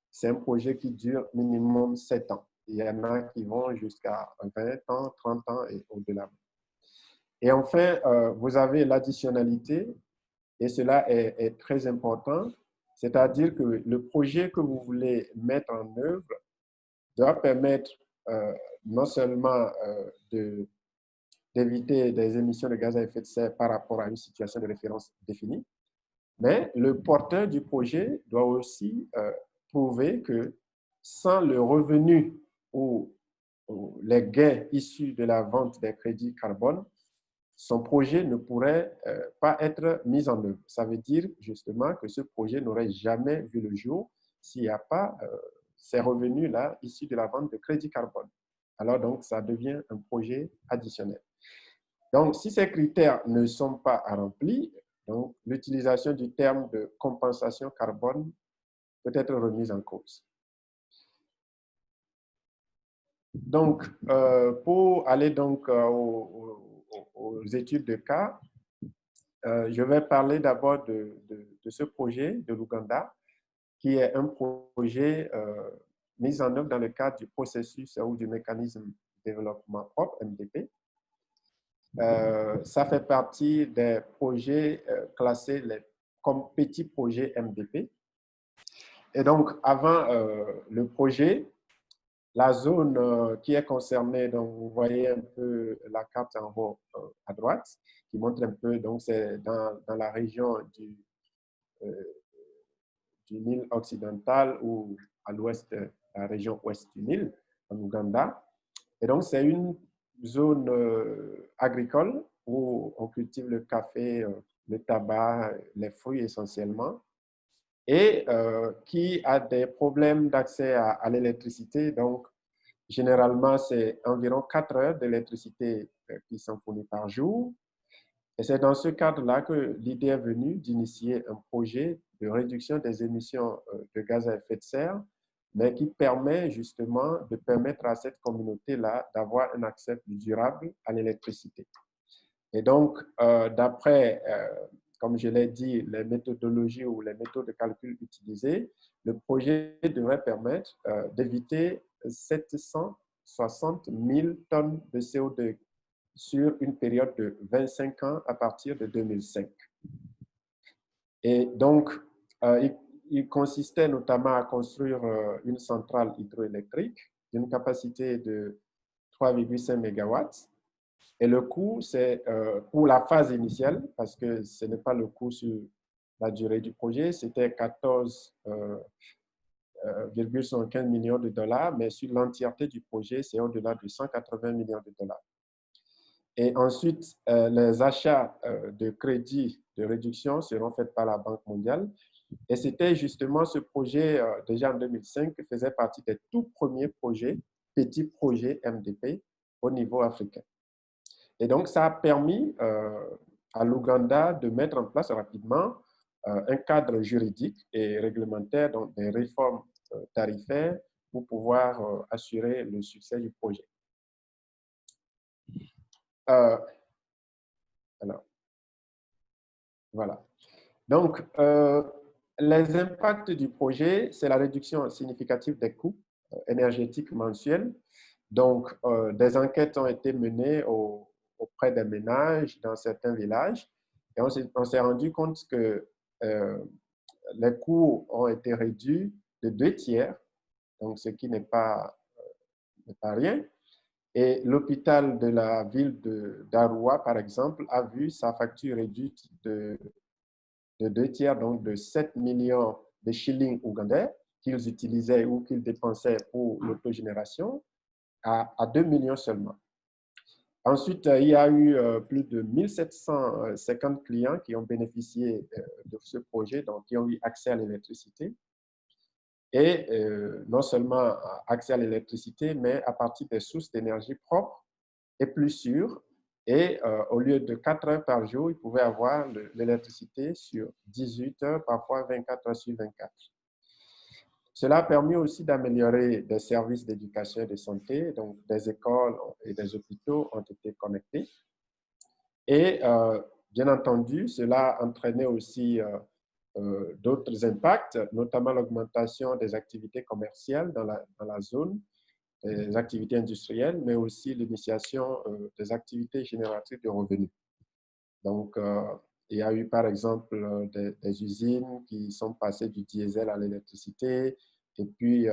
c'est un projet qui dure minimum 7 ans. Il y en a qui vont jusqu'à 20 ans, 30 ans et au-delà. Et enfin, vous avez l'additionnalité, et cela est très important, c'est-à-dire que le projet que vous voulez mettre en œuvre doit permettre non seulement d'éviter des émissions de gaz à effet de serre par rapport à une situation de référence définie, mais le porteur du projet doit aussi prouver que sans le revenu ou les gains issus de la vente des crédits carbone, son projet ne pourrait pas être mis en œuvre. Ça veut dire justement que ce projet n'aurait jamais vu le jour s'il n'y a pas ces revenus-là issus de la vente de crédits carbone. Alors donc, ça devient un projet additionnel. Donc, si ces critères ne sont pas remplis, donc l'utilisation du terme de compensation carbone peut être remise en cause. Donc, pour aller donc aux études de cas, je vais parler d'abord de ce projet de l'Ouganda, qui est un projet mis en œuvre dans le cadre du processus ou du mécanisme de développement propre, MDP. Ça fait partie des projets classés comme petits projets MDP. Et donc, avant le projet, la zone qui est concernée, donc vous voyez un peu la carte en haut à droite, qui montre un peu, donc c'est dans la région du Nil occidental ou à l'ouest, la région ouest du Nil, en Ouganda. Et donc, c'est une zone agricole où on cultive le café, le tabac, les fruits essentiellement, et qui a des problèmes d'accès à l'électricité. Donc, généralement, c'est environ 4 heures d'électricité qui sont fournies par jour. Et c'est dans ce cadre-là que l'idée est venue d'initier un projet de réduction des émissions de gaz à effet de serre, mais qui permet justement de permettre à cette communauté-là d'avoir un accès plus durable à l'électricité. Et donc, d'après, comme je l'ai dit, les méthodologies ou les méthodes de calcul utilisées, le projet devrait permettre d'éviter 760 000 tonnes de CO2 sur une période de 25 ans à partir de 2005. Et donc, il consistait notamment à construire une centrale hydroélectrique d'une capacité de 3,5 MW. Et le coût, c'est pour la phase initiale, parce que ce n'est pas le coût sur la durée du projet, c'était 14,75 millions de dollars, mais sur l'entièreté du projet, c'est au-delà de 180 millions de dollars. Et ensuite, les achats de crédits de réduction seront faits par la Banque mondiale. Et c'était justement ce projet, déjà en 2005, qui faisait partie des tout premiers projets, petits projets MDP au niveau africain. Et donc, ça a permis à l'Ouganda de mettre en place rapidement un cadre juridique et réglementaire, donc des réformes tarifaires pour pouvoir assurer le succès du projet. Alors, voilà. Donc, les impacts du projet, c'est la réduction significative des coûts énergétiques mensuels. Donc, des enquêtes ont été menées auprès des ménages dans certains villages et on s'est rendu compte que les coûts ont été réduits de 2/3, donc ce qui n'est pas rien. Et l'hôpital de la ville d'Arua, par exemple, a vu sa facture réduite de 2/3, donc de 7 millions de shillings ougandais qu'ils utilisaient ou qu'ils dépensaient pour l'autogénération à 2 millions seulement. Ensuite, il y a eu plus de 1750 clients qui ont bénéficié de ce projet, donc qui ont eu accès à l'électricité. Et non seulement accès à l'électricité, mais à partir des sources d'énergie propres et plus sûres. Et au lieu de 4 heures par jour, ils pouvaient avoir l'électricité sur 18 heures, parfois 24 heures sur 24. Cela a permis aussi d'améliorer des services d'éducation et de santé, donc des écoles et des hôpitaux ont été connectés. Et bien entendu, cela a entraîné aussi d'autres impacts, notamment l'augmentation des activités commerciales dans la zone, des activités industrielles, mais aussi l'initiation des activités génératrices de revenus. Donc, il y a eu par exemple des usines qui sont passées du diesel à l'électricité, et puis,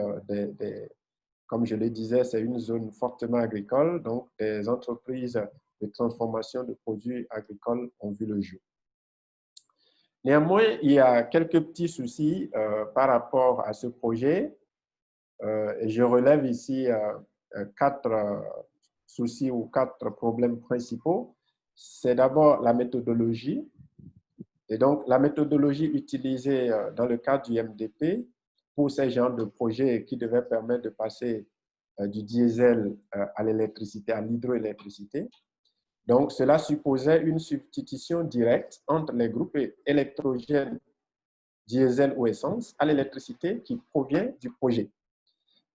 comme je le disais, c'est une zone fortement agricole, donc des entreprises de transformation de produits agricoles ont vu le jour. Néanmoins, il y a quelques petits soucis par rapport à ce projet. Et je relève ici 4 soucis ou 4 problèmes principaux. C'est d'abord la méthodologie. Et donc, la méthodologie utilisée dans le cadre du MDP pour ces genres de projets qui devaient permettre de passer du diesel à l'électricité, à l'hydroélectricité. Donc, cela supposait une substitution directe entre les groupes électrogènes diesel ou essence à l'électricité qui provient du projet.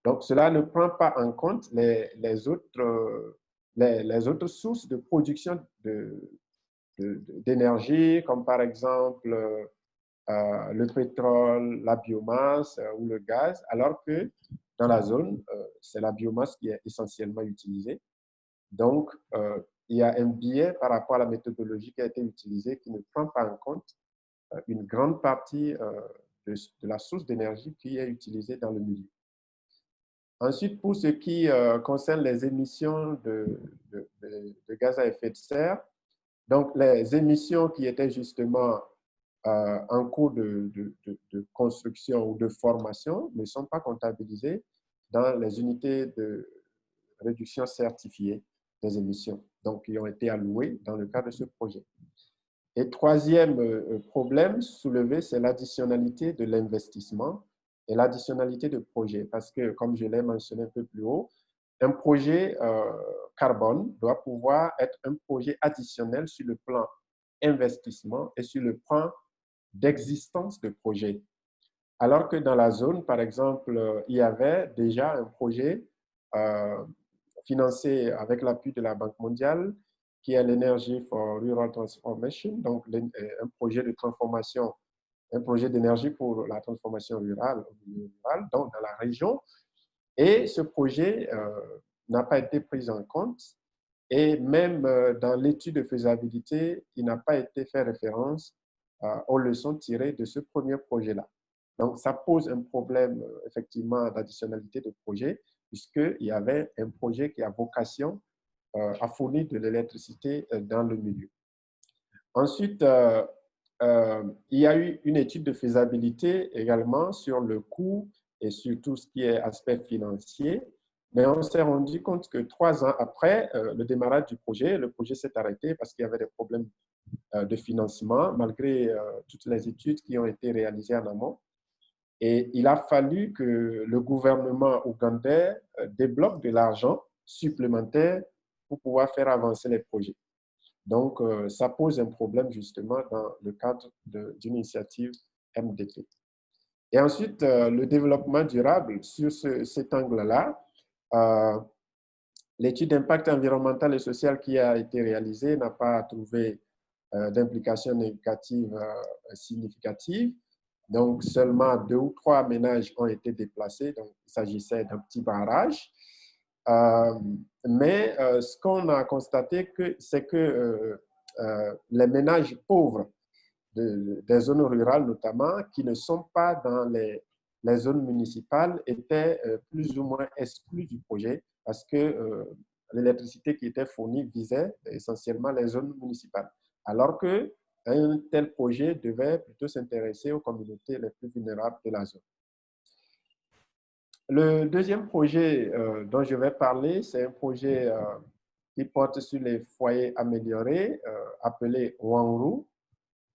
Donc, cela ne prend pas en compte les autres sources de production d'énergie, comme par exemple le pétrole, la biomasse ou le gaz, alors que dans la zone, c'est la biomasse qui est essentiellement utilisée. Donc, il y a un biais par rapport à la méthodologie qui a été utilisée qui ne prend pas en compte une grande partie de la source d'énergie qui est utilisée dans le milieu. Ensuite, pour ce qui concerne les émissions de gaz à effet de serre, donc les émissions qui étaient justement en cours de construction ou de formation ne sont pas comptabilisées dans les unités de réduction certifiée des émissions, donc qui ont été allouées dans le cadre de ce projet. Et troisième problème soulevé, c'est l'additionnalité de l'investissement et l'additionnalité de projet. Parce que, comme je l'ai mentionné un peu plus haut, un projet carbone doit pouvoir être un projet additionnel sur le plan investissement et sur le plan d'existence de projet. Alors que dans la zone, par exemple, il y avait déjà un projet financé avec l'appui de la Banque mondiale qui est l'Energy for Rural Transformation, donc un projet de transformation, un projet d'énergie pour la transformation rurale, donc dans la région. Et ce projet n'a pas été pris en compte. Et même dans l'étude de faisabilité, il n'a pas été fait référence aux leçons tirées de ce premier projet-là. Donc, ça pose un problème, effectivement, d'additionnalité de projet, puisqu'il y avait un projet qui a vocation à fournir de l'électricité dans le milieu. Ensuite, il y a eu une étude de faisabilité également sur le coût et sur tout ce qui est aspect financier. Mais on s'est rendu compte que 3 ans après le démarrage du projet, le projet s'est arrêté parce qu'il y avait des problèmes de financement, malgré toutes les études qui ont été réalisées en amont. Et il a fallu que le gouvernement ougandais débloque de l'argent supplémentaire pour pouvoir faire avancer les projets. Donc, ça pose un problème justement dans le cadre d'une initiative MDP. Et ensuite, le développement durable, sur cet angle-là, l'étude d'impact environnemental et social qui a été réalisée n'a pas trouvé d'implication négative significative. Donc, seulement 2 ou 3 ménages ont été déplacés. Donc, il s'agissait d'un petit barrage. Mais ce qu'on a constaté, c'est que les ménages pauvres des zones rurales notamment, qui ne sont pas dans les zones municipales, étaient plus ou moins exclus du projet parce que l'électricité qui était fournie visait essentiellement les zones municipales. Alors qu'un tel projet devait plutôt s'intéresser aux communautés les plus vulnérables de la zone. Le deuxième projet dont je vais parler, c'est un projet qui porte sur les foyers améliorés, appelé Wanru,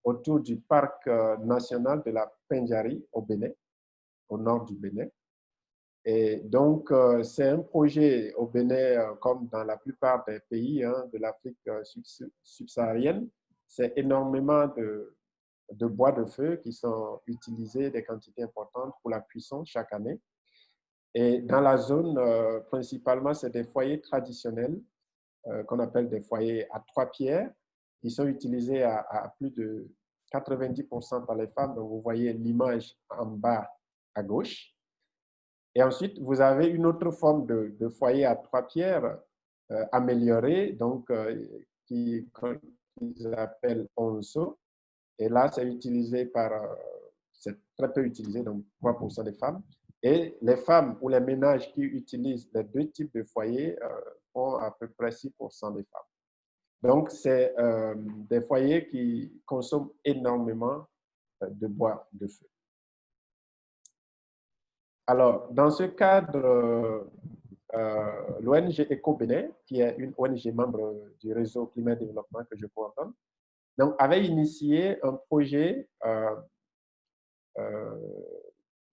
autour du parc national de la Pendjari au Bénin, au nord du Bénin. Et donc, c'est un projet au Bénin, comme dans la plupart des pays de l'Afrique subsaharienne, c'est énormément de bois de feu qui sont utilisés des quantités importantes pour la cuisson chaque année. Et dans la zone, principalement, c'est des foyers traditionnels qu'on appelle des foyers à 3 pierres, qui sont utilisés à plus de 90% par les femmes. Donc, vous voyez l'image en bas à gauche. Et ensuite, vous avez une autre forme de foyer à 3 pierres amélioré, donc qu'ils appellent onso. Et là, c'est utilisé c'est très peu utilisé, donc 3% des femmes. Et les femmes ou les ménages qui utilisent les 2 types de foyers font à peu près 6% des femmes. Donc, c'est des foyers qui consomment énormément de bois de feu. Alors, dans ce cadre, l'ONG EcoBénin, qui est une ONG membre du réseau Climat et Développement que je coordonne, donc, avait initié un projet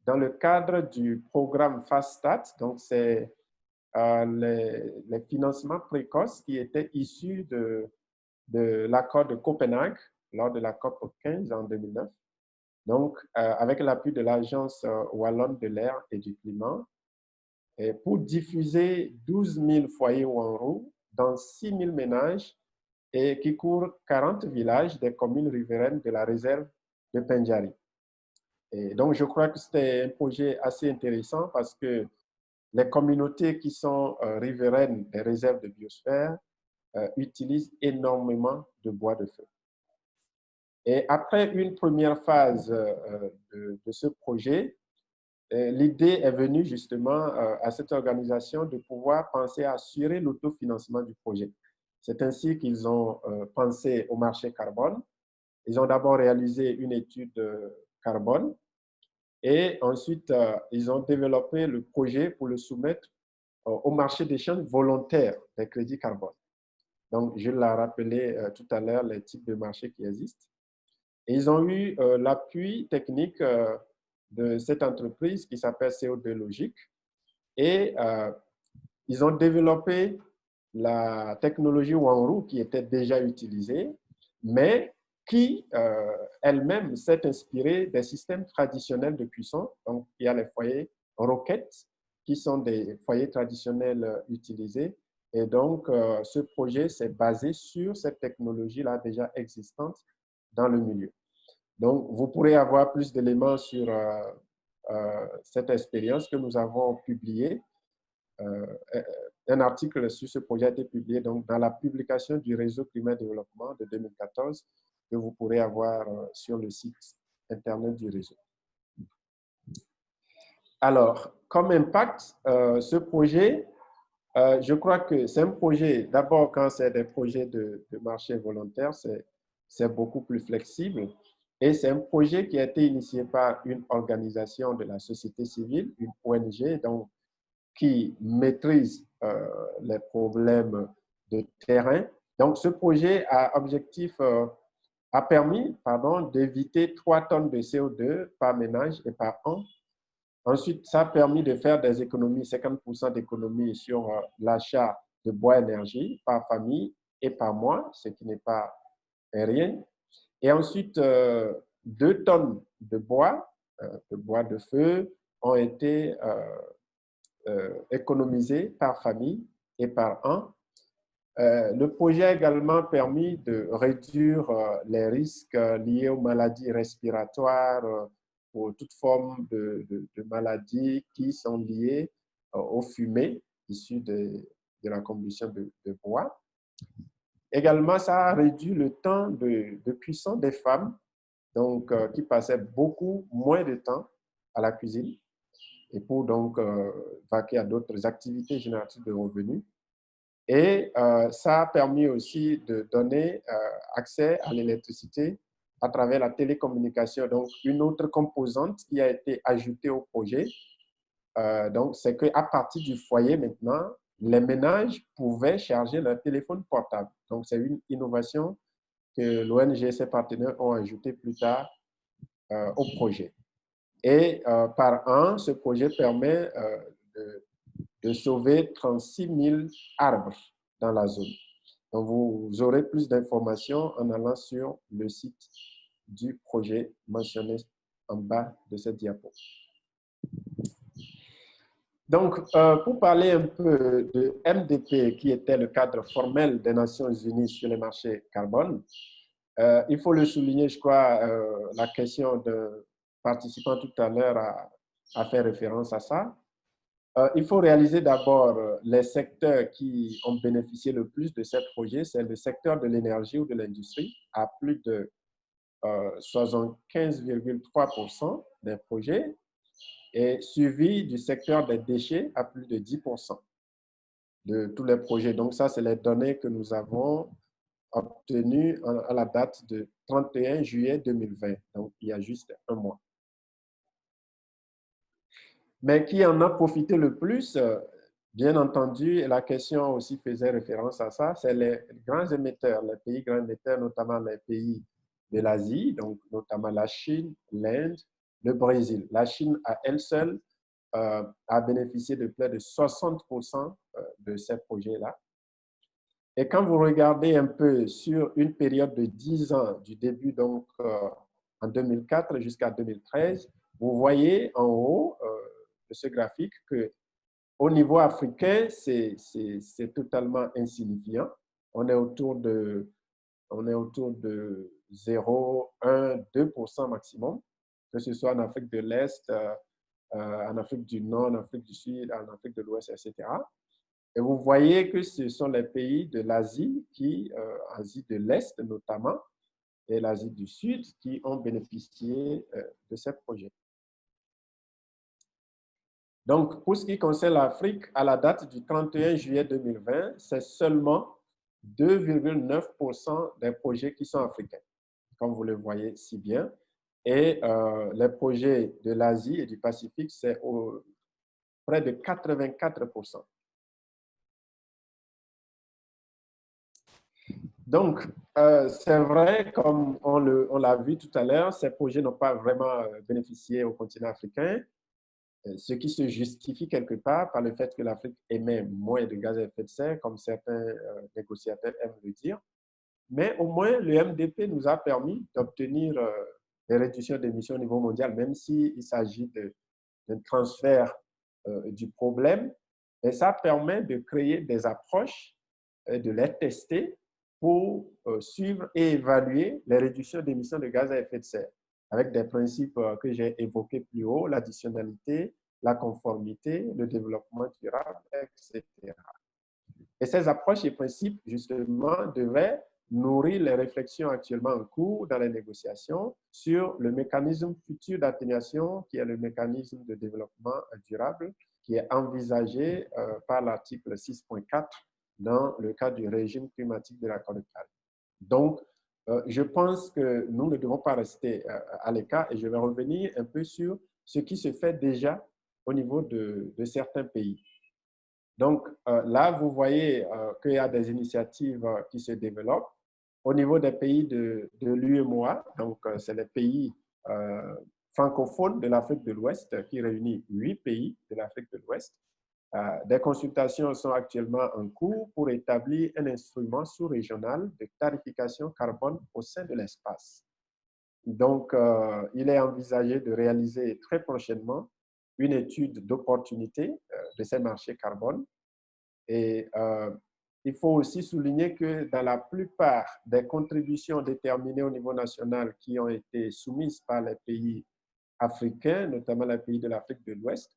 dans le cadre du programme FastStart. Donc, c'est les financements précoces qui étaient issus de l'accord de Copenhague lors de la COP 15 en 2009. Donc, avec l'appui de l'Agence wallonne de l'air et du climat, et pour diffuser 12 000 foyers Wanru dans 6 000 ménages et qui couvrent 40 villages des communes riveraines de la réserve de Pendjari. Et donc, je crois que c'était un projet assez intéressant parce que les communautés qui sont riveraines des réserves de biosphère utilisent énormément de bois de feu. Et après une première phase de ce projet, l'idée est venue justement à cette organisation de pouvoir penser à assurer l'autofinancement du projet. C'est ainsi qu'ils ont pensé au marché carbone. Ils ont d'abord réalisé une étude carbone et ensuite ils ont développé le projet pour le soumettre au marché d'échange volontaire des crédits carbone. Donc, je l'ai rappelé tout à l'heure, les types de marchés qui existent. Et ils ont eu l'appui technique de cette entreprise qui s'appelle CO2 Logique. Et ils ont développé la technologie Wanru qui était déjà utilisée, mais qui elle-même s'est inspirée des systèmes traditionnels de cuisson. Donc, il y a les foyers roquettes qui sont des foyers traditionnels utilisés. Et donc, ce projet s'est basé sur cette technologie-là déjà existante dans le milieu. Donc, vous pourrez avoir plus d'éléments sur cette expérience que nous avons publiée. Un article sur ce projet a été publié donc, dans la publication du réseau Climat et Développement de 2014 que vous pourrez avoir sur le site Internet du réseau. Alors, comme impact, ce projet, je crois que c'est un projet, d'abord quand c'est des projets de marché volontaire, c'est beaucoup plus flexible. Et c'est un projet qui a été initié par une organisation de la société civile, une ONG, donc, qui maîtrise les problèmes de terrain. Donc, ce projet a permis d'éviter 3 tonnes de CO2 par ménage et par an. Ensuite, ça a permis de faire des économies, 50% d'économies sur l'achat de bois énergie par famille et par mois, ce qui n'est pas rien. Et ensuite, 2 tonnes de bois de feu ont été économisées par famille et par an. Le projet a également permis de réduire les risques liés aux maladies respiratoires, pour toute forme de maladies qui sont liées aux fumées issues de la combustion de bois. Également, ça a réduit le temps de cuisson des femmes, donc qui passaient beaucoup moins de temps à la cuisine et pour donc vaquer à d'autres activités génératrices de revenus. Et ça a permis aussi de donner accès à l'électricité à travers la télécommunication. Donc, une autre composante qui a été ajoutée au projet, donc, c'est qu'à partir du foyer maintenant, les ménages pouvaient charger leur téléphone portable. Donc, c'est une innovation que l'ONG et ses partenaires ont ajoutée plus tard au projet. Et par an, ce projet permet de sauver 36 000 arbres dans la zone. Donc, vous aurez plus d'informations en allant sur le site du projet mentionné en bas de cette diapo. Donc, pour parler un peu de MDP, qui était le cadre formel des Nations Unies sur les marchés carbone, il faut le souligner, je crois, la question de participant tout à l'heure a fait référence à ça. Il faut réaliser d'abord les secteurs qui ont bénéficié le plus de ces projets. C'est le secteur de l'énergie ou de l'industrie, à plus de 75,3% des projets, et suivi du secteur des déchets à plus de 10% de tous les projets. Donc ça, c'est les données que nous avons obtenues à la date de 31 juillet 2020, donc il y a juste un mois. Mais qui en a profité le plus, bien entendu, et la question aussi faisait référence à ça, c'est les grands émetteurs, les pays grands émetteurs, notamment les pays de l'Asie, donc notamment la Chine, l'Inde, le Brésil. La Chine, à elle seule, a bénéficié de près de 60% de ces projets-là. Et quand vous regardez un peu sur une période de 10 ans, du début donc en 2004 jusqu'à 2013, vous voyez en haut de ce graphique qu'au niveau africain, c'est totalement insignifiant. On est autour de 0, 1, 2% maximum, que ce soit en Afrique de l'Est, en Afrique du Nord, en Afrique du Sud, en Afrique de l'Ouest, etc. Et vous voyez que ce sont les pays de l'Asie, Asie de l'Est notamment, et l'Asie du Sud, qui ont bénéficié de ces projets. Donc, pour ce qui concerne l'Afrique, à la date du 31 juillet 2020, c'est seulement 2,9% des projets qui sont africains, comme vous le voyez si bien. Et les projets de l'Asie et du Pacifique, c'est près de 84%. Donc, c'est vrai, comme on l'a vu tout à l'heure, ces projets n'ont pas vraiment bénéficié au continent africain, ce qui se justifie quelque part par le fait que l'Afrique émet moins de gaz à effet de serre, comme certains négociateurs aiment le dire. Mais au moins, le MDP nous a permis d'obtenir des réductions d'émissions au niveau mondial, même s'il s'agit d'un transfert du problème. Et ça permet de créer des approches, de les tester pour suivre et évaluer les réductions d'émissions de gaz à effet de serre, avec des principes que j'ai évoqués plus haut, l'additionnalité, la conformité, le développement durable, etc. Et ces approches et principes, justement, devraient nourrir les réflexions actuellement en cours dans les négociations sur le mécanisme futur d'atténuation, qui est le mécanisme de développement durable, qui est envisagé par l'article 6.4 dans le cadre du régime climatique de l'accord de Paris. Donc, je pense que nous ne devons pas rester à l'écart, et je vais revenir un peu sur ce qui se fait déjà au niveau de certains pays. Donc là, vous voyez qu'il y a des initiatives qui se développent au niveau des pays de l'UEMOA. Donc, c'est les pays francophones de l'Afrique de l'Ouest qui réunit 8 pays de l'Afrique de l'Ouest. Des consultations sont actuellement en cours pour établir un instrument sous-régional de tarification carbone au sein de l'espace. Donc, il est envisagé de réaliser très prochainement une étude d'opportunité de ces marchés carbone. Et il faut aussi souligner que dans la plupart des contributions déterminées au niveau national qui ont été soumises par les pays africains, notamment les pays de l'Afrique de l'Ouest,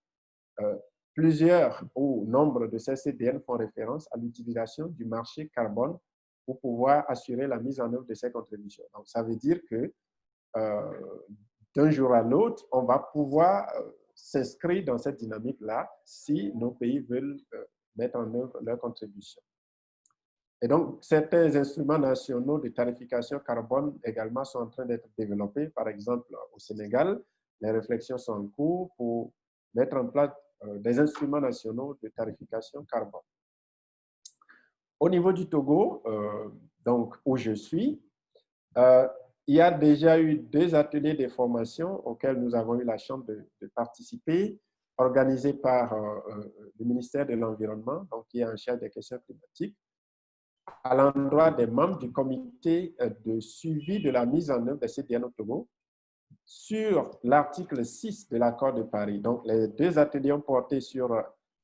plusieurs ou nombre de ces CDN font référence à l'utilisation du marché carbone pour pouvoir assurer la mise en œuvre de ces contributions. Donc, ça veut dire que d'un jour à l'autre, on va pouvoir s'inscrire dans cette dynamique-là si nos pays veulent mettre en œuvre leurs contributions. Et donc, certains instruments nationaux de tarification carbone également sont en train d'être développés. Par exemple, au Sénégal, les réflexions sont en cours pour mettre en place des instruments nationaux de tarification carbone. Au niveau du Togo, donc où je suis, il y a déjà eu 2 ateliers de formation auxquels nous avons eu la chance de participer, organisés par le ministère de l'Environnement, donc qui est en charge des questions climatiques, à l'endroit des membres du comité de suivi de la mise en œuvre des CDN au Togo sur l'article 6 de l'accord de Paris. Donc, les 2 ateliers ont porté sur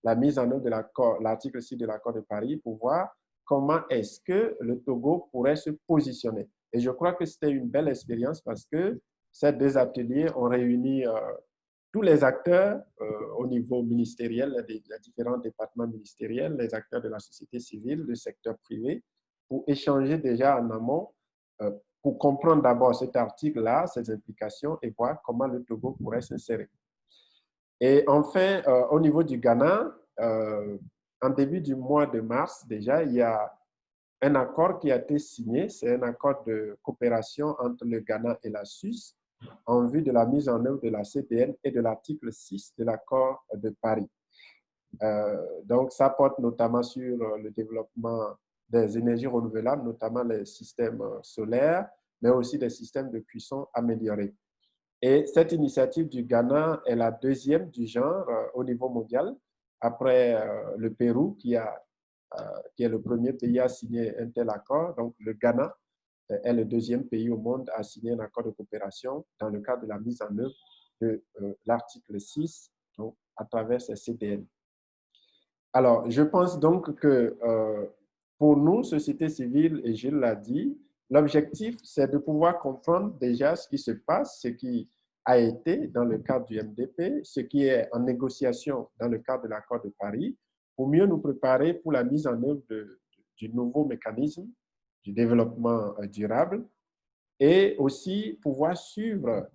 la mise en œuvre de l'article 6 de l'accord de Paris pour voir comment est-ce que le Togo pourrait se positionner. Et je crois que c'était une belle expérience parce que ces 2 ateliers ont réuni tous les acteurs au niveau ministériel, des différents départements ministériels, les acteurs de la société civile, le secteur privé, pour échanger déjà en amont, pour comprendre d'abord cet article-là, ses implications et voir comment le Togo pourrait s'insérer. Et enfin, au niveau du Ghana, en début du mois de mars, déjà, il y a un accord qui a été signé. C'est un accord de coopération entre le Ghana et la Suisse en vue de la mise en œuvre de la CDN et de l'article 6 de l'accord de Paris. Donc, ça porte notamment sur le développement des énergies renouvelables, notamment les systèmes solaires, mais aussi des systèmes de cuisson améliorés. Et cette initiative du Ghana est la 2e du genre au niveau mondial, après le Pérou, qui est le premier pays à signer un tel accord. Donc, le Ghana est le 2e pays au monde à signer un accord de coopération dans le cadre de la mise en œuvre de l'article 6, donc à travers ces CDN. Alors, je pense donc que pour nous, société civile, et Gilles l'a dit, l'objectif, c'est de pouvoir comprendre déjà ce qui se passe, ce qui a été dans le cadre du MDP, ce qui est en négociation dans le cadre de l'accord de Paris, pour mieux nous préparer pour la mise en œuvre du nouveau mécanisme du développement durable et aussi pouvoir suivre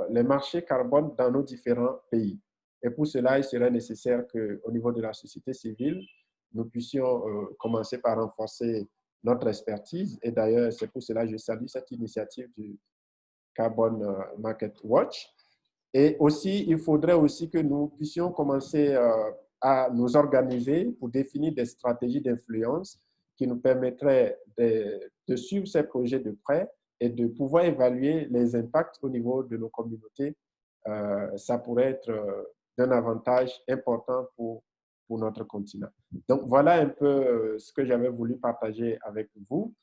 les marchés carbone dans nos différents pays. Et pour cela, il serait nécessaire qu'au niveau de la société civile, nous puissions commencer par renforcer notre expertise. Et d'ailleurs, c'est pour cela que je salue cette initiative du Carbon Market Watch. Et aussi, il faudrait aussi que nous puissions commencer à nous organiser pour définir des stratégies d'influence qui nous permettraient de suivre ces projets de près et de pouvoir évaluer les impacts au niveau de nos communautés. Ça pourrait être d'un avantage important pour notre continent. Donc, voilà un peu ce que j'avais voulu partager avec vous.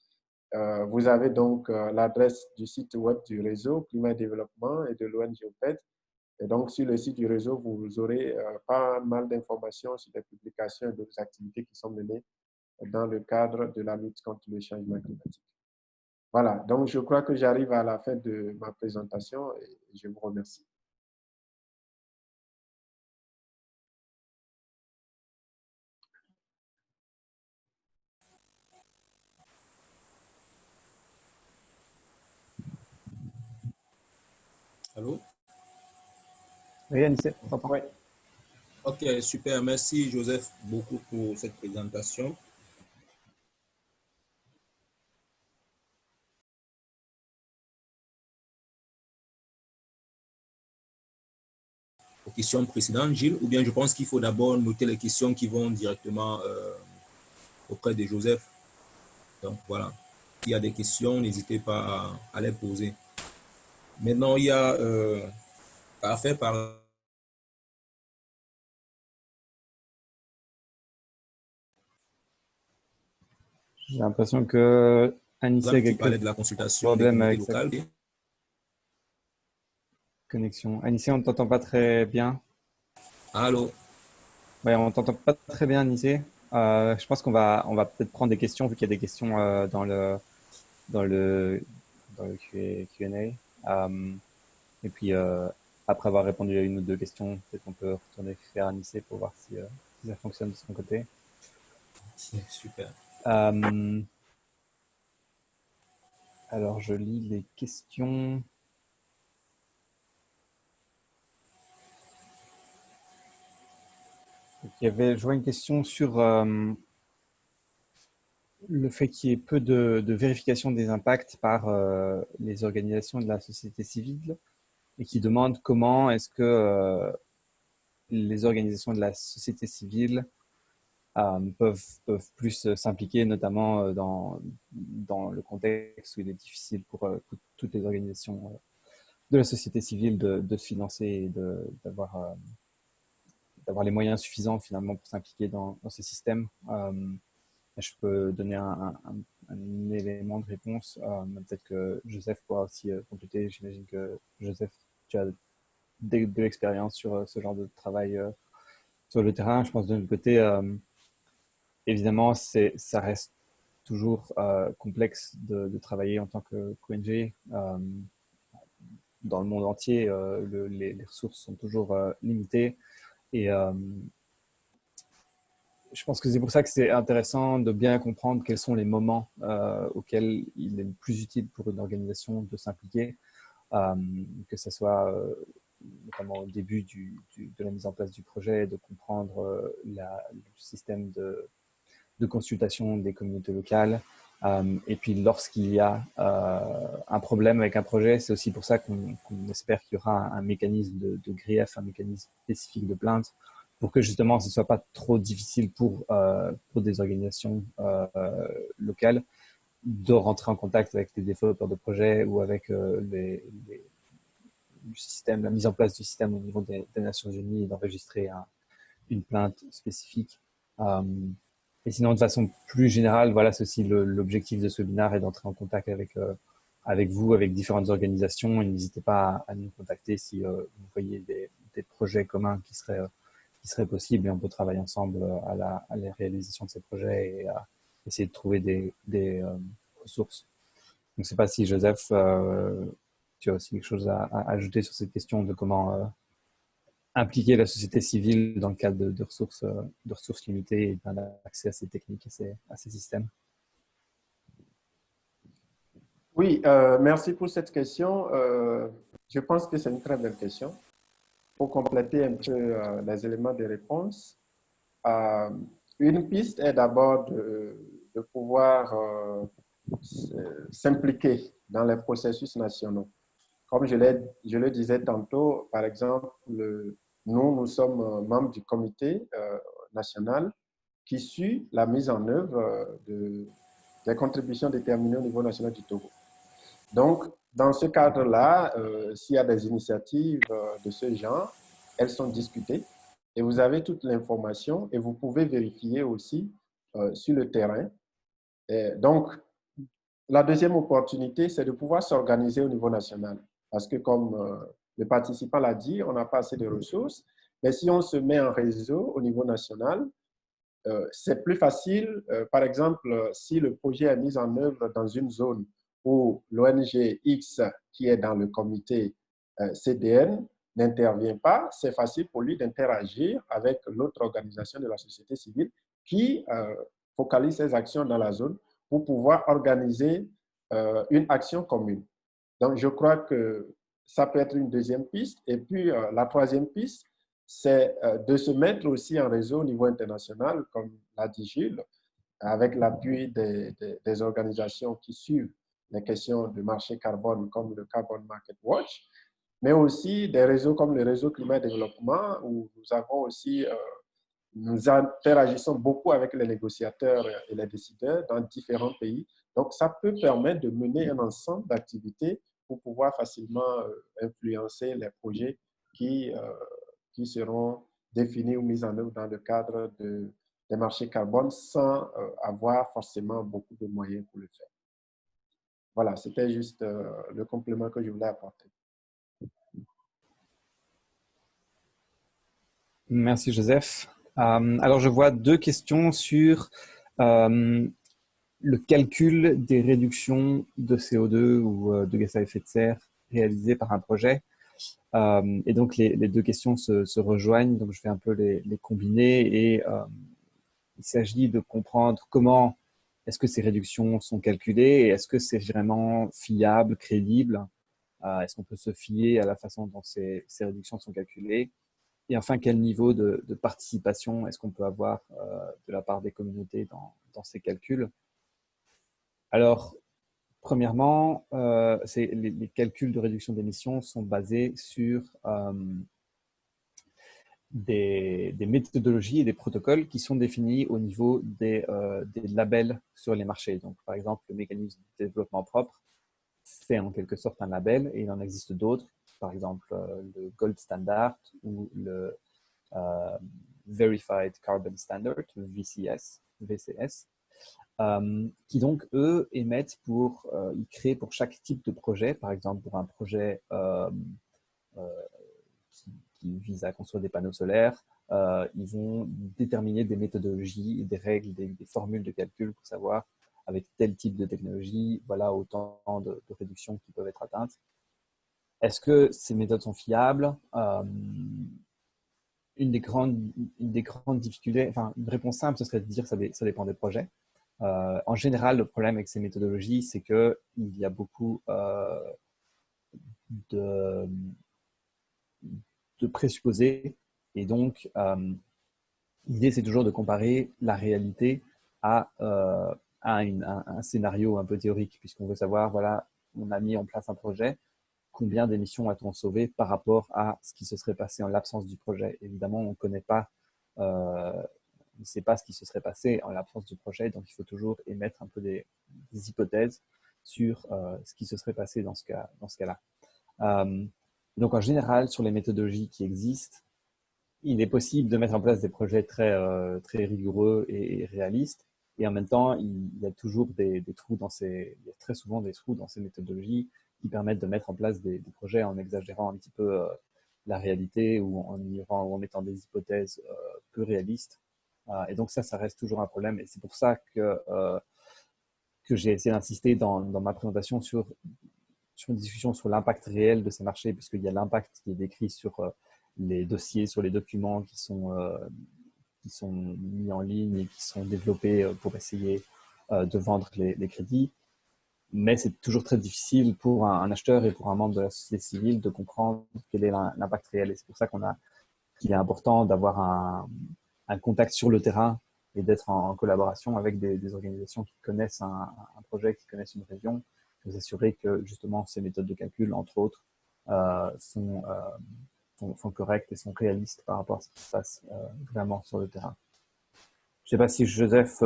Vous avez donc l'adresse du site web du réseau Climat et Développement et de l'ONG OPED. Et donc, sur le site du réseau, vous aurez pas mal d'informations sur des publications et d'autres activités qui sont menées dans le cadre de la lutte contre le changement climatique. Voilà, donc je crois que j'arrive à la fin de ma présentation et je vous remercie. Allô? Oui, Anissé, on t'entend. Oui. Ok, super. Merci, Joseph, beaucoup pour cette présentation. Aux questions précédentes, Gilles, ou bien je pense qu'il faut d'abord noter les questions qui vont directement auprès de Joseph. Donc voilà, s'il y a des questions, n'hésitez pas à les poser. Maintenant, il y a à faire par J'ai l'impression que Anissé a Tu parlais quelques de la consultation des problèmes communautés avec sa locales. connexion. Anissé, on ne t'entend pas très bien. Allô? Ouais, on ne t'entend pas très bien, Anissé. Je pense qu'on va peut-être prendre des questions, vu qu'il y a des questions dans le, dans le Q&A. Et puis, après avoir répondu à une ou deux questions, peut-être qu'on peut retourner faire Anissé pour voir si ça fonctionne de son côté. Super. Alors, je lis les questions. Je vois une question sur le fait qu'il y ait peu de vérification des impacts par les organisations de la société civile et qui demande comment est-ce que les organisations de la société civile peuvent plus s'impliquer, notamment dans le contexte où il est difficile pour toutes les organisations de la société civile de se financer et d'avoir les moyens suffisants finalement pour s'impliquer dans ces systèmes. Je peux donner un élément de réponse. Peut-être que Joseph pourra aussi compléter. J'imagine que Joseph, tu as de l'expérience sur ce genre de travail sur le terrain. Je pense de notre côté, évidemment, ça reste toujours complexe de travailler en tant qu'ONG. Dans le monde entier, les ressources sont toujours limitées. Et je pense que c'est pour ça que c'est intéressant de bien comprendre quels sont les moments auxquels il est le plus utile pour une organisation de s'impliquer, que ce soit notamment au début de la mise en place du projet, de comprendre le système de consultation des communautés locales. Et puis lorsqu'il y a un problème avec un projet, c'est aussi pour ça qu'on espère qu'il y aura un mécanisme de grief, un mécanisme spécifique de plainte, pour que justement ce ne soit pas trop difficile pour des organisations locales de rentrer en contact avec les développeurs de projets ou avec la mise en place du système au niveau des Nations Unies et d'enregistrer une plainte spécifique. Et sinon, de façon plus générale, voilà, c'est aussi l'objectif de ce webinaire est d'entrer en contact avec vous, avec différentes organisations. Et n'hésitez pas à nous contacter si vous voyez des projets communs qui seraient possibles et on peut travailler ensemble à la réalisation de ces projets et à essayer de trouver des ressources. Donc, je ne sais pas si Joseph, tu as aussi quelque chose à ajouter sur cette question de comment impliquer la société civile dans le cadre de ressources limitées et d'accès à ces techniques et à ces systèmes. Oui, merci pour cette question. Je pense que c'est une très belle question. Pour compléter un peu les éléments de réponse, une piste est d'abord de pouvoir s'impliquer dans les processus nationaux. Comme je le disais tantôt, par exemple, nous sommes membres du comité national qui suit la mise en œuvre des contributions déterminées au niveau national du Togo. Donc, dans ce cadre-là, s'il y a des initiatives de ce genre, elles sont discutées et vous avez toute l'information et vous pouvez vérifier aussi sur le terrain. Et donc, la deuxième opportunité, c'est de pouvoir s'organiser au niveau national. Parce que comme le participant l'a dit, on n'a pas assez de ressources. Mais si on se met en réseau au niveau national, c'est plus facile. Par exemple, si le projet est mis en œuvre dans une zone où l'ONG X, qui est dans le comité CDN, n'intervient pas, c'est facile pour lui d'interagir avec l'autre organisation de la société civile qui focalise ses actions dans la zone pour pouvoir organiser une action commune. Donc, je crois que ça peut être une deuxième piste. Et puis, la troisième piste, c'est de se mettre aussi en réseau au niveau international, comme l'a dit Gilles, avec l'appui des organisations qui suivent les questions de marché carbone, comme le Carbon Market Watch, mais aussi des réseaux comme le réseau climat et développement, où nous avons aussi, nous interagissons beaucoup avec les négociateurs et les décideurs dans différents pays. Donc, ça peut permettre de mener un ensemble d'activités pour pouvoir facilement influencer les projets qui seront définis ou mis en œuvre dans le cadre des des marchés carbone sans avoir forcément beaucoup de moyens pour le faire. Voilà, c'était juste le complément que je voulais apporter. Merci Joseph. Alors je vois deux questions sur le calcul des réductions de CO2 ou de gaz à effet de serre réalisées par un projet. Et donc les deux questions se rejoignent, donc je vais un peu les combiner et il s'agit de comprendre comment est-ce que ces réductions sont calculées et est-ce que c'est vraiment fiable, crédible. Est-ce qu'on peut se fier à la façon dont ces réductions sont calculées? Et enfin, quel niveau de participation est-ce qu'on peut avoir de la part des communautés dans ces calculs? Alors, premièrement, les calculs de réduction d'émissions sont basés sur des méthodologies et des protocoles qui sont définis au niveau des labels sur les marchés. Donc, par exemple, le mécanisme de développement propre, c'est en quelque sorte un label et il en existe d'autres, par exemple le Gold Standard ou le Verified Carbon Standard, VCS, qui donc, eux, émettent ils créent pour chaque type de projet, par exemple pour un projet qui vise à construire des panneaux solaires, ils vont déterminer des méthodologies, des règles, des formules de calcul pour savoir avec tel type de technologie, voilà autant de réductions qui peuvent être atteintes. Est-ce que ces méthodes sont fiables? Une des grandes difficultés, enfin une réponse simple, ce serait de dire que ça dépend des projets. En général, le problème avec ces méthodologies, c'est qu'il y a beaucoup de présupposés et donc l'idée, c'est toujours de comparer la réalité à un scénario un peu théorique, puisqu'on veut savoir, voilà, on a mis en place un projet, combien d'émissions a-t-on sauvé par rapport à ce qui se serait passé en l'absence du projet. Évidemment, on ne sait pas ce qui se serait passé en l'absence du projet, donc il faut toujours émettre un peu des hypothèses sur ce qui se serait passé dans ce cas-là. Donc en général, sur les méthodologies qui existent, il est possible de mettre en place des projets très rigoureux et réalistes. Et en même temps, il y a toujours il y a très souvent des trous dans ces méthodologies qui permettent de mettre en place des projets en exagérant un petit peu la réalité ou en mettant des hypothèses peu réalistes. Et donc ça reste toujours un problème. Et c'est pour ça que j'ai essayé d'insister dans ma présentation sur une discussion sur l'impact réel de ces marchés, puisqu'il y a l'impact qui est décrit sur les dossiers, sur les documents qui sont mis en ligne et qui sont développés pour essayer de vendre les crédits. Mais c'est toujours très difficile pour un acheteur et pour un membre de la société civile de comprendre quel est l'impact réel. Et c'est pour ça qu'il est important d'avoir un contact sur le terrain et d'être en collaboration avec des organisations qui connaissent un projet, qui connaissent une région, pour s'assurer que justement ces méthodes de calcul, entre autres, sont correctes et sont réalistes par rapport à ce qui se passe vraiment sur le terrain. Je ne sais pas si Joseph,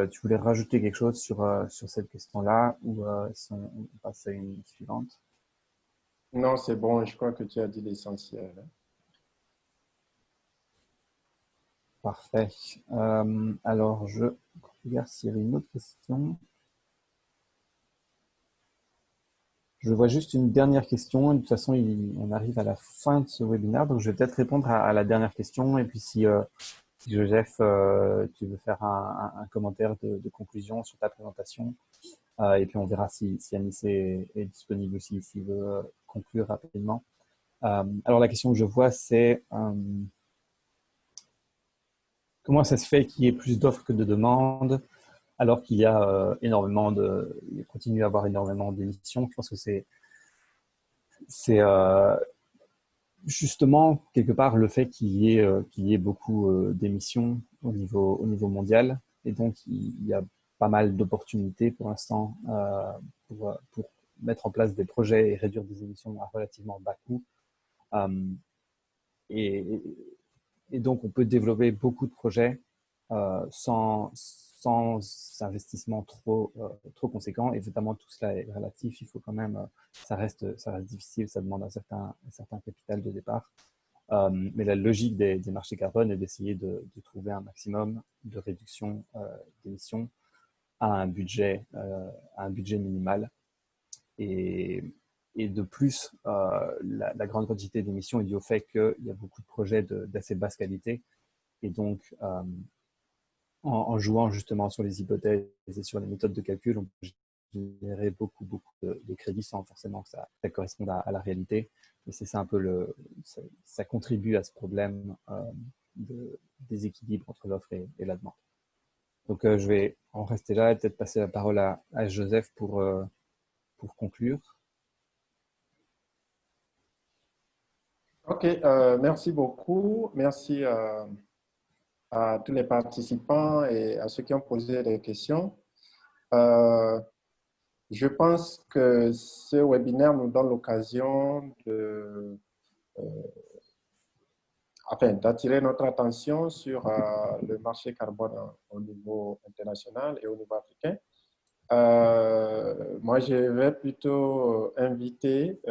tu voulais rajouter quelque chose sur cette question-là ou si on passe à une suivante. Non, c'est bon, je crois que tu as dit l'essentiel. Parfait. Alors, je regarde s'il y avait une autre question. Je vois juste une dernière question. De toute façon, on arrive à la fin de ce webinaire, donc je vais peut-être répondre à la dernière question. Et puis, si Joseph, tu veux faire un commentaire de conclusion sur ta présentation, et puis on verra si Anis est disponible aussi, s'il veut conclure rapidement. Alors, la question que je vois, c'est comment ça se fait qu'il y ait plus d'offres que de demandes alors qu'il y a il continue à avoir énormément d'émissions? Je pense que c'est justement quelque part le fait qu'il y ait beaucoup d'émissions au niveau mondial, et donc il y a pas mal d'opportunités pour l'instant pour mettre en place des projets et réduire des émissions à relativement bas coût. Et donc on peut développer beaucoup de projets sans investissement trop conséquent, et évidemment tout cela est relatif. Il faut quand même, ça reste difficile, ça demande un certain capital de départ. Mais la logique des marchés carbone est d'essayer de trouver un maximum de réduction d'émissions à un budget minimal. Et de plus, la grande quantité d'émissions est due au fait qu'il y a beaucoup de projets d'assez basse qualité. Et donc, en jouant justement sur les hypothèses et sur les méthodes de calcul, on peut générer beaucoup de crédits sans forcément que ça corresponde à la réalité. Et c'est ça un peu ça contribue à ce problème de déséquilibre entre l'offre et la demande. Donc, je vais en rester là et peut-être passer la parole à Joseph pour conclure. Ok, merci beaucoup. Merci à tous les participants et à ceux qui ont posé des questions. Je pense que ce webinaire nous donne l'occasion d'attirer notre attention sur le marché carbone au niveau international et au niveau africain. Moi, je vais plutôt inviter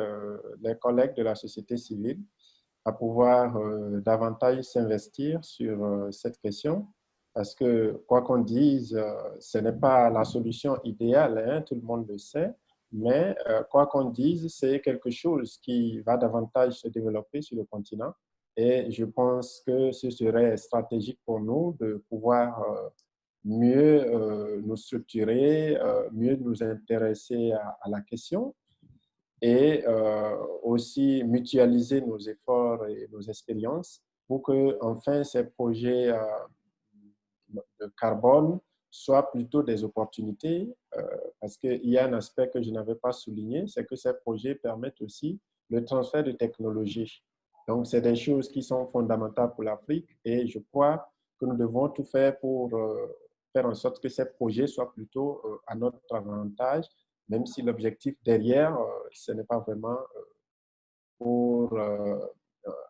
les collègues de la société civile à pouvoir davantage s'investir sur cette question. Parce que, quoi qu'on dise, ce n'est pas la solution idéale, hein, tout le monde le sait, mais quoi qu'on dise, c'est quelque chose qui va davantage se développer sur le continent. Et je pense que ce serait stratégique pour nous de pouvoir mieux nous structurer, mieux nous intéresser à la question et aussi mutualiser nos efforts et nos expériences pour que, enfin, ces projets de carbone soient plutôt des opportunités, parce qu'il y a un aspect que je n'avais pas souligné, c'est que ces projets permettent aussi le transfert de technologies. Donc, c'est des choses qui sont fondamentales pour l'Afrique et je crois que nous devons tout faire pour faire en sorte que ces projets soient plutôt à notre avantage, même si l'objectif derrière, ce n'est pas vraiment pour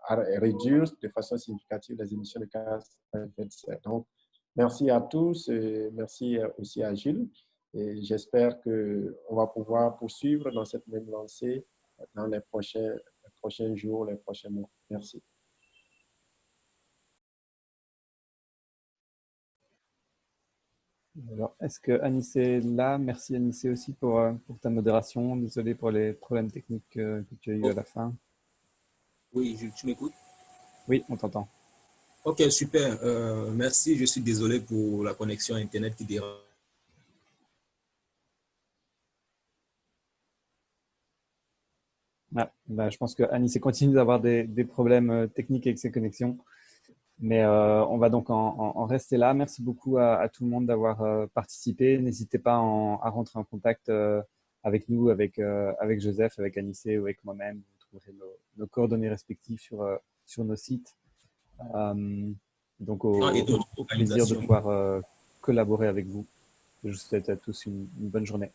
réduire de façon significative les émissions de gaz à effet de serre. Donc, merci à tous et merci aussi à Gilles. Et j'espère qu'on va pouvoir poursuivre dans cette même lancée dans les prochains jours, les prochains mois. Merci. Alors, est-ce que Anissé est là? Merci Anissé aussi pour ta modération. Désolé pour les problèmes techniques que tu as eu à la fin. Oui, tu m'écoutes? Oui, on t'entend. Ok, super. Merci. Je suis désolé pour la connexion Internet qui dérange. Ah, bah, je pense que Anissé continue d'avoir des problèmes techniques avec ses connexions. Mais on va donc en rester là. Merci beaucoup à tout le monde d'avoir participé. N'hésitez pas à rentrer en contact avec nous, avec Joseph, avec Anissé ou avec moi-même. Vous trouverez nos coordonnées respectives sur nos sites. Donc, Et au d'autres plaisir de organisations. pouvoir collaborer avec vous. Je vous souhaite à tous une bonne journée.